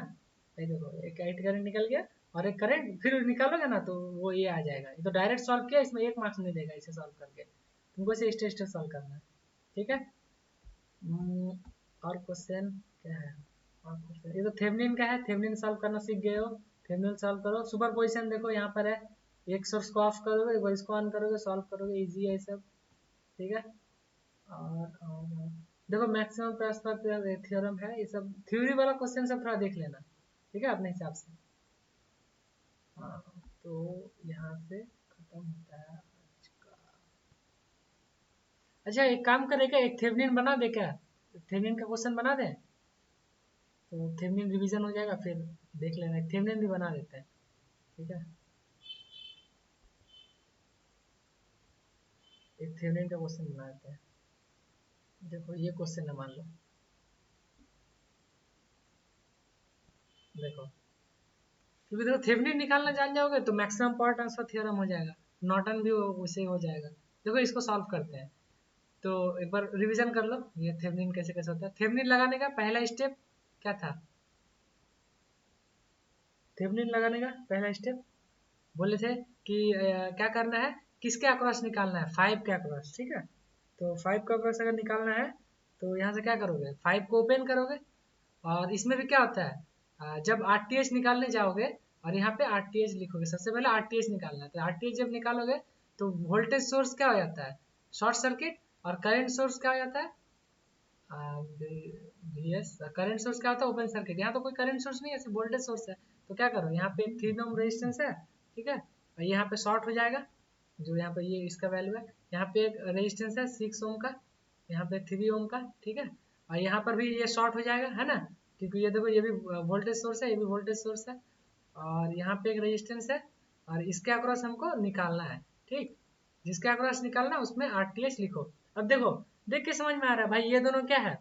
ये देखो एक 8 करंट निकल गया, और एक करंट फिर निकालोगे ना तो वो ये आ जाएगा, ये तो डायरेक्ट सॉल्व किया, इसमें एक मार्क्स नहीं देगा इसे सॉल्व करके, तुमको इसे स्टेप स्टेप सॉल्व करना है। ठीक है, और क्वेश्चन क्या है, और क्वेश्चन ये तो थेवेनिन का है, थेवेनिन सॉल्व करना सीख गए हो, थेवेनिन सॉल्व करो। सुपर पोजिशन देखो यहाँ पर है, एक सोर्स को ऑफ करोगे, एक बार इसको ऑन करोगे, सॉल्व करोगे, इजी है सब। ठीक है, और देखो मैक्सिमम ट्रांसफर थ्योरम है, ये सब थ्योरी वाला क्वेश्चन सब थोड़ा देख लेना, ठीक है, अपने हिसाब से। हाँ, तो यहाँ से खत्म होता है आज का। अच्छा एक काम करेगा, एक थेवेनिन बना दे क्या, थेवेनिन का क्वेश्चन बना दे, तो थेवेनिन रिवीजन हो जाएगा, फिर देख लेना, एक थेवेनिन भी बना देते हैं। ठीक है, एक थेवेनिन का क्वेश्चन बना देते हैं। देखो ये क्वेश्चन है, मान लो, देखो क्योंकि देखो थेवेनिन निकालना जान जाओगे तो मैक्सिमम पावर ट्रांसफर थ्योरम हो जाएगा, नॉर्टन भी उसे हो जाएगा। देखो इसको सॉल्व करते हैं, तो एक बार रिवीजन कर लो, ये थेवेनिन कैसे कैसे होता है। थेवेनिन लगाने का पहला स्टेप क्या था, थेवेनिन लगाने का पहला स्टेप बोले थे कि क्या करना है, किसके अक्रॉस निकालना है, 5 के अक्रॉस। ठीक है, तो 5 का अक्रॉस अगर निकालना है तो यहाँ से क्या करोगे, 5 को ओपन करोगे, और इसमें भी क्या होता है, जब आरटीएच निकालने जाओगे और यहाँ पे आरटीएच लिखोगे, सबसे पहले आरटीएच निकालना है, तो आरटीएच जब निकालोगे तो वोल्टेज सोर्स क्या हो जाता है, शॉर्ट सर्किट, और करंट सोर्स क्या हो जाता है, VS, करंट सोर्स क्या होता है, ओपन सर्किट। यहाँ तो कोई करंट सोर्स नहीं है, सिर्फ वोल्टेज सोर्स है, तो क्या करो, यहाँ पे 3 ओम रेजिस्टेंस है, ठीक है। और यहाँ पे शॉर्ट हो जाएगा, जो यहाँ पे ये इसका वैल्यू है। यहाँ पे एक रेजिस्टेंस है 6 ओम का, यहाँ पे 3 ओम का, ठीक है। और यहाँ पर भी ये शॉर्ट हो जाएगा, है ना, क्योंकि ये देखो ये भी वोल्टेज सोर्स है, ये भी वोल्टेज सोर्स है। और यहाँ पे एक रेजिस्टेंस है, और इसके अक्रॉस हमको निकालना है, ठीक। जिसके अक्रॉस निकालना है उसमें RTH लिखो। अब देखो, देख के समझ में आ रहा है भाई, ये दोनों क्या है,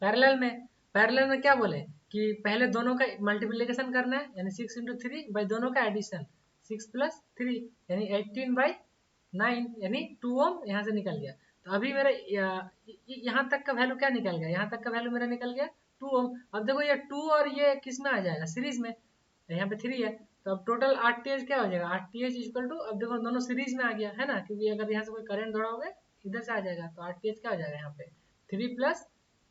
पैरेलल में। पैरेलल में क्या बोले कि पहले दोनों का मल्टीप्लिकेशन करना है, यानी 6 × 3 बाई दोनों का एडिशन, 6 + 3 यानी 18/9, यानी 2 ओम यहाँ से निकल गया। तो अभी मेरा यहाँ तक का वैल्यू क्या निकल गया, यहाँ तक का वैल्यू मेरा निकल गया 2 ओम। अब देखो ये 2 और ये किस में आ जाएगा, सीरीज में, यहाँ पे 3 है। तो अब टोटल RTH क्या हो जाएगा, RTH इक्वल टू, अब देखो दोनों सीरीज में आ गया है ना, क्योंकि अगर यहाँ से कोई करंट दौड़ाओगे इधर से आ जाएगा, तो RTH क्या हो जाएगा यहाँ पे 3 प्लस,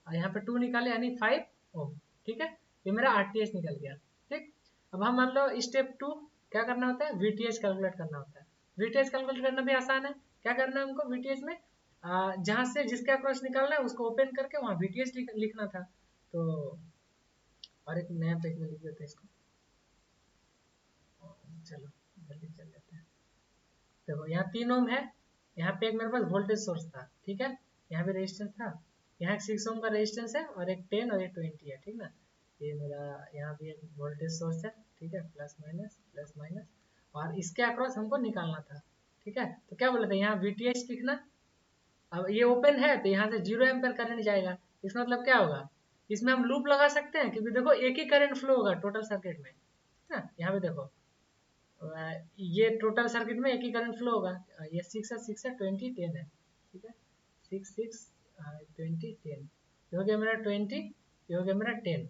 और यहाँ पे 2 निकाले यानी 5 ओम, ठीक है। ये मेरा RTH निकल गया, ठीक। अब हम मान लो स्टेप 2 क्या करना होता है, VTH कैलकुलेट करना होता है। VTH कैलकुलेट करना भी आसान है। क्या करना है हमको VTH में, जहाँ से जिसके अक्रॉस निकालना है उसको ओपन करके वहाँ VTH लिखना था। तो और एक नया पेज में लिख देते हैं इसको, चलो जल्दी चल लेते हैं। देखो यहाँ 3 ओम है, यहाँ पे एक मेरे पास वोल्टेज सोर्स था, ठीक है, यहाँ पे रेजिस्टेंस था, यहाँ एक 6 ओम का रेजिस्टेंस है, और एक 10 और एक 20 है, ठीक ना। ये मेरा यहाँ भी एक वोल्टेज सोर्स है, ठीक है, प्लस माइनस, और इसके अक्रॉस हमको निकालना था, ठीक है। तो क्या बोले थे, यहाँ VTH लिखना। अब ये ओपन है तो यहाँ से 0 एम्पेयर करंट जाएगा। इसका मतलब क्या होगा, इसमें हम लूप लगा सकते हैं, क्योंकि देखो एक ही करंट फ्लो होगा टोटल सर्किट में, है ना। यहाँ पे देखो ये टोटल सर्किट में एक ही करंट फ्लो होगा। ये 6 है 20 10 है, ठीक है, 6 6 20 10, ये हो गया मेरा 20, ये हो गया मेरा 10।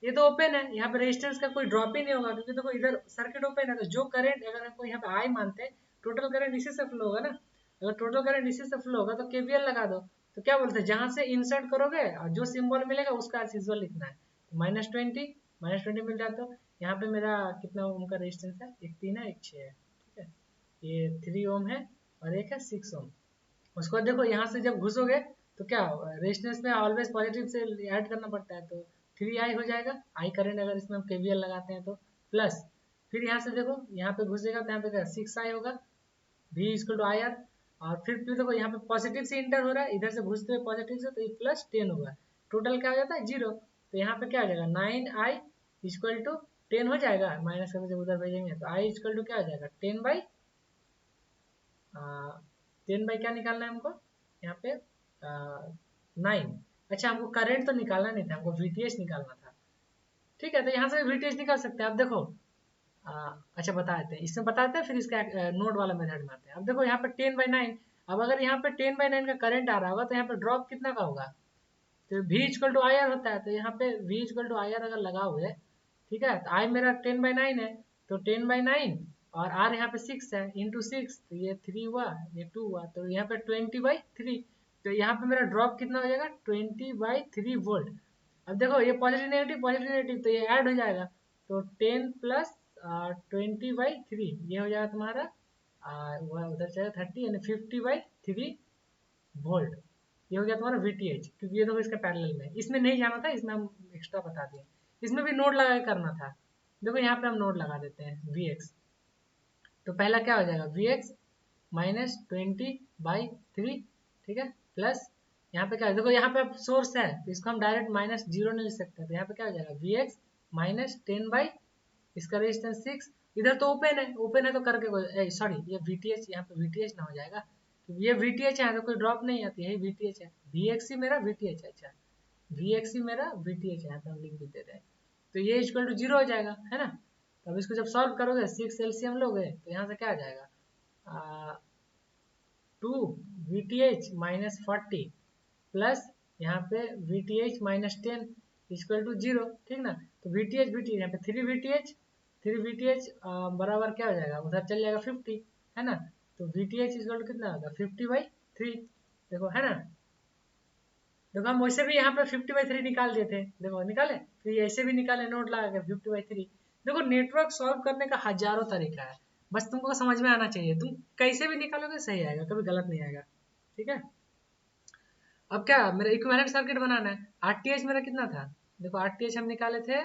ये तो ओपन है, यहाँ पे रेजिस्टेंस का कोई ड्रॉप ही नहीं होगा, क्योंकि देखो इधर सर्किट ओपन है, तो जो करंट अगर हमको यहाँ पे आई मानते हैं, टोटल करंट इसी से फ्लो होगा ना। अगर टोटल करंट इसी से फ्लो होगा तो KVL लगा दो। तो क्या बोलते हैं, जहां से इंसर्ट करोगे और जो सिंबल मिलेगा उसका एज यूजुअल लिखना है। -20 मिल जाता है। यहाँ पे मेरा कितना ओम का रेजिस्टेंस है, एक 3 है एक 6 है, ठीक है। ये 3 ओम है और एक है 6 ओम। उसके बाद देखो यहाँ से जब घुसोगे तो क्या रेजिस्टेंस में ऑलवेज पॉजिटिव से ऐड करना पड़ता है, तो 3i हो जाएगा, आई करंट अगर इसमें हम KVL लगाते हैं तो, प्लस फिर यहाँ से देखो यहाँ पे घुसेगा तो यहाँ पे क्या 6i होगा, V इक्वल टू IR। और फिर देखो यहाँ पे पॉजिटिव से इंटर हो रहा है, इधर से घुसते हुए पॉजिटिव से, तो ये +10 होगा। टोटल क्या हो जाता है 0। तो यहाँ पे क्या हो जाएगा 9i इक्वल टू 10 हो जाएगा, माइनस करके जब उधर भेजेंगे तो i इक्वल टू क्या हो जाएगा 10 बाई क्या निकालना है हमको यहाँ पे 9। अच्छा हमको करंट तो निकालना नहीं था, हमको VTH निकालना था, ठीक है। तो यहाँ से VTH निकाल सकते हैं। अब देखो अच्छा बता देते हैं, इसमें बताते हैं फिर इसका नोड वाला मेथड में आते हैं। अब देखो यहाँ पे 10/9, अब अगर यहाँ पे 10/9 का करंट आ रहा होगा तो यहाँ पे ड्रॉप कितना का होगा, तो V इक्वल टू IR होता है। तो यहाँ पे V इक्वल टू IR अगर लगा हुए, ठीक है, तो I मेरा 10/9 है, तो 10/9 और R यहाँ पे 6 है, इंटू 6, तो ये 3 हुआ, ये 2 हुआ, तो यहाँ पे 20/3। तो यहाँ पे मेरा ड्रॉप कितना हो जाएगा 20/3 वोल्ट। अब देखो ये पॉजिटिव नेगेटिव तो ये ऐड हो जाएगा, तो 10 प्लस 20/3 ये हो जाएगा तुम्हारा उधर चलेगा 30, यानी 50/3 वोल्ट। ये हो गया तुम्हारा VTH, क्योंकि ये देखो इसका पैरेलल में, इसमें नहीं जाना था, इसमें हम एक्स्ट्रा बता दिए। इसमें भी नोड लगा के करना था। देखो यहाँ पे हम नोड लगा देते हैं VX। तो पहला क्या हो जाएगा VX -20/3, ठीक है, प्लस यहाँ पे क्या है, देखो यहाँ पे सोर्स है तो इसको हम डायरेक्ट -0 नहीं लिख सकते, तो यहाँ पे क्या हो जाएगा VX -10, इसका रेजिस्टेंस 6। इधर तो ओपन है तो करके सॉरी ये VTH, यहाँ पे VTH ना हो जाएगा, तो ये VTH है तो कोई ड्रॉप नहीं आती है, VTH है, VXC मेरा VTH है। अच्छा VXC मेरा VTH है, यहाँ पे हम लिख भी दे रहे हैं। तो ये इक्वल टू 0 हो जाएगा, है ना। तो अब इसको जब सॉल्व करोगे 6 LCM लोगे तो यहाँ से क्या आ जाएगा 2 VTH -40 प्लस यहाँ पे VTH -10 इक्वल टू 0, ठीक ना। तो VTH यहाँ पे 3 VTH बराबर क्या हो जाएगा, उधर चल जाएगा 50, है ना। तो VTH इक्वल टू कितना होगा 50/3, देखो है ना। देखो हम वैसे भी यहाँ पे 50/3 निकाल दिए थे, देखो निकाले, फिर ऐसे भी निकाले नोट लगा के 50/3। देखो नेटवर्क सॉल्व करने का हजारों तरीका है, बस तुमको समझ में आना चाहिए, तुम कैसे भी निकालोगे सही आएगा, कभी गलत नहीं आएगा, ठीक है। अब क्या मेरा इक्विवेलेंट सर्किट बनाना है। RTH मेरा कितना था, देखो RTH हम निकाले थे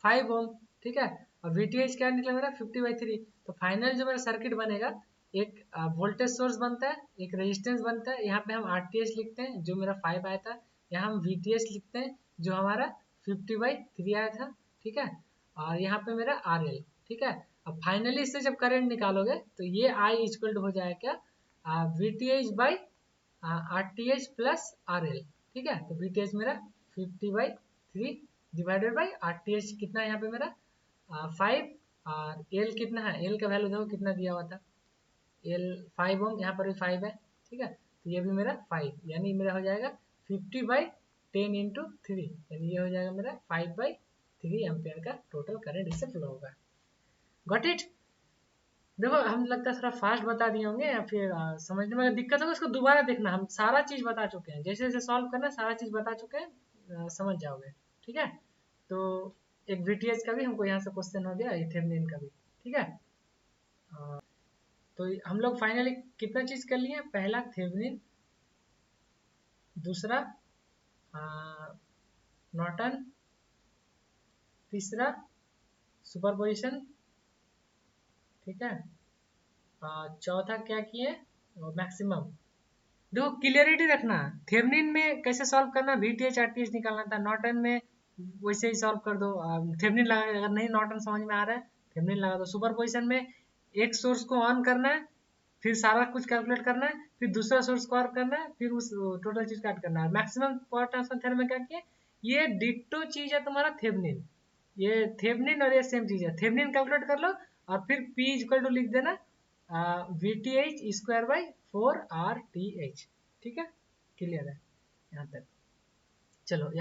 5 ओम, ठीक है। और VTH क्या निकला मेरा 50/3। तो फाइनल जो मेरा सर्किट बनेगा, एक वोल्टेज सोर्स बनता है, एक रेजिस्टेंस बनता है, यहाँ पे हम RTH लिखते हैं जो मेरा 5 आया था, यहाँ हम VTH लिखते हैं जो हमारा 50/3 आया था, ठीक है। और यहाँ पे मेरा RL, ठीक है। अब फाइनली इससे जब करंट निकालोगे तो ये I इक्वल टू हो जाएगा क्या, VTH/RTH प्लस RL, ठीक है। तो VTH मेरा 50/3 डिवाइडेड बाई RTH कितना है यहाँ पे मेरा 5, और एल कितना है, एल का वैल्यू देखो कितना दिया हुआ था, एल 5 ओम, यहाँ पर भी 5 है, ठीक है। तो ये भी मेरा 5, यानी मेरा हो जाएगा 50/10 इंटू 3, यानी ये हो जाएगा मेरा 5/3 एम्पियर का टोटल करंट इससे फ्लो होगा। Got it. देखो हम लगता है थोड़ा फास्ट बता दिए होंगे, या फिर समझने में अगर दिक्कत होगा उसको दोबारा देखना, हम सारा चीज़ बता चुके हैं, जैसे जैसे सॉल्व करना सारा चीज़ बता चुके हैं, समझ जाओगे, ठीक है। तो एक VTH का भी हमको यहाँ से क्वेश्चन हो गया, थेवेनिन का भी, ठीक है। तो हम लोग फाइनली कितना चीज़ कर लिए, पहला थेवेनिन, दूसरा नॉर्टन, तीसरा सुपरपोजिशन, ठीक है। चौथा क्या किए, मैक्सिमम। देखो क्लियरिटी रखना, थेवेनिन में कैसे सॉल्व करना, VTH RTH निकालना था, नॉर्टन में वैसे ही सॉल्व कर दो, थेवेनिन लगा, अगर नहीं नॉर्टन समझ में आ रहा है थेवेनिन लगा दो। सुपरपोजिशन में एक सोर्स को ऑन करना है, फिर सारा कुछ कैलकुलेट करना है, फिर दूसरा सोर्स को ऑन करना है, फिर उस टोटल चीज काट करना है। मैक्सिमम पावर ट्रांसफर थ्योरम में क्या किया, ये डिट्टो चीज है तुम्हारा थेवेनिन, ये थेवेनिन और ये सेम चीज है, थेवेनिन कैलकुलेट कर लो और फिर P इक्वल टू लिख देना VTH² बाई 4 RTH, ठीक है। क्लियर है यहाँ तक, चलो।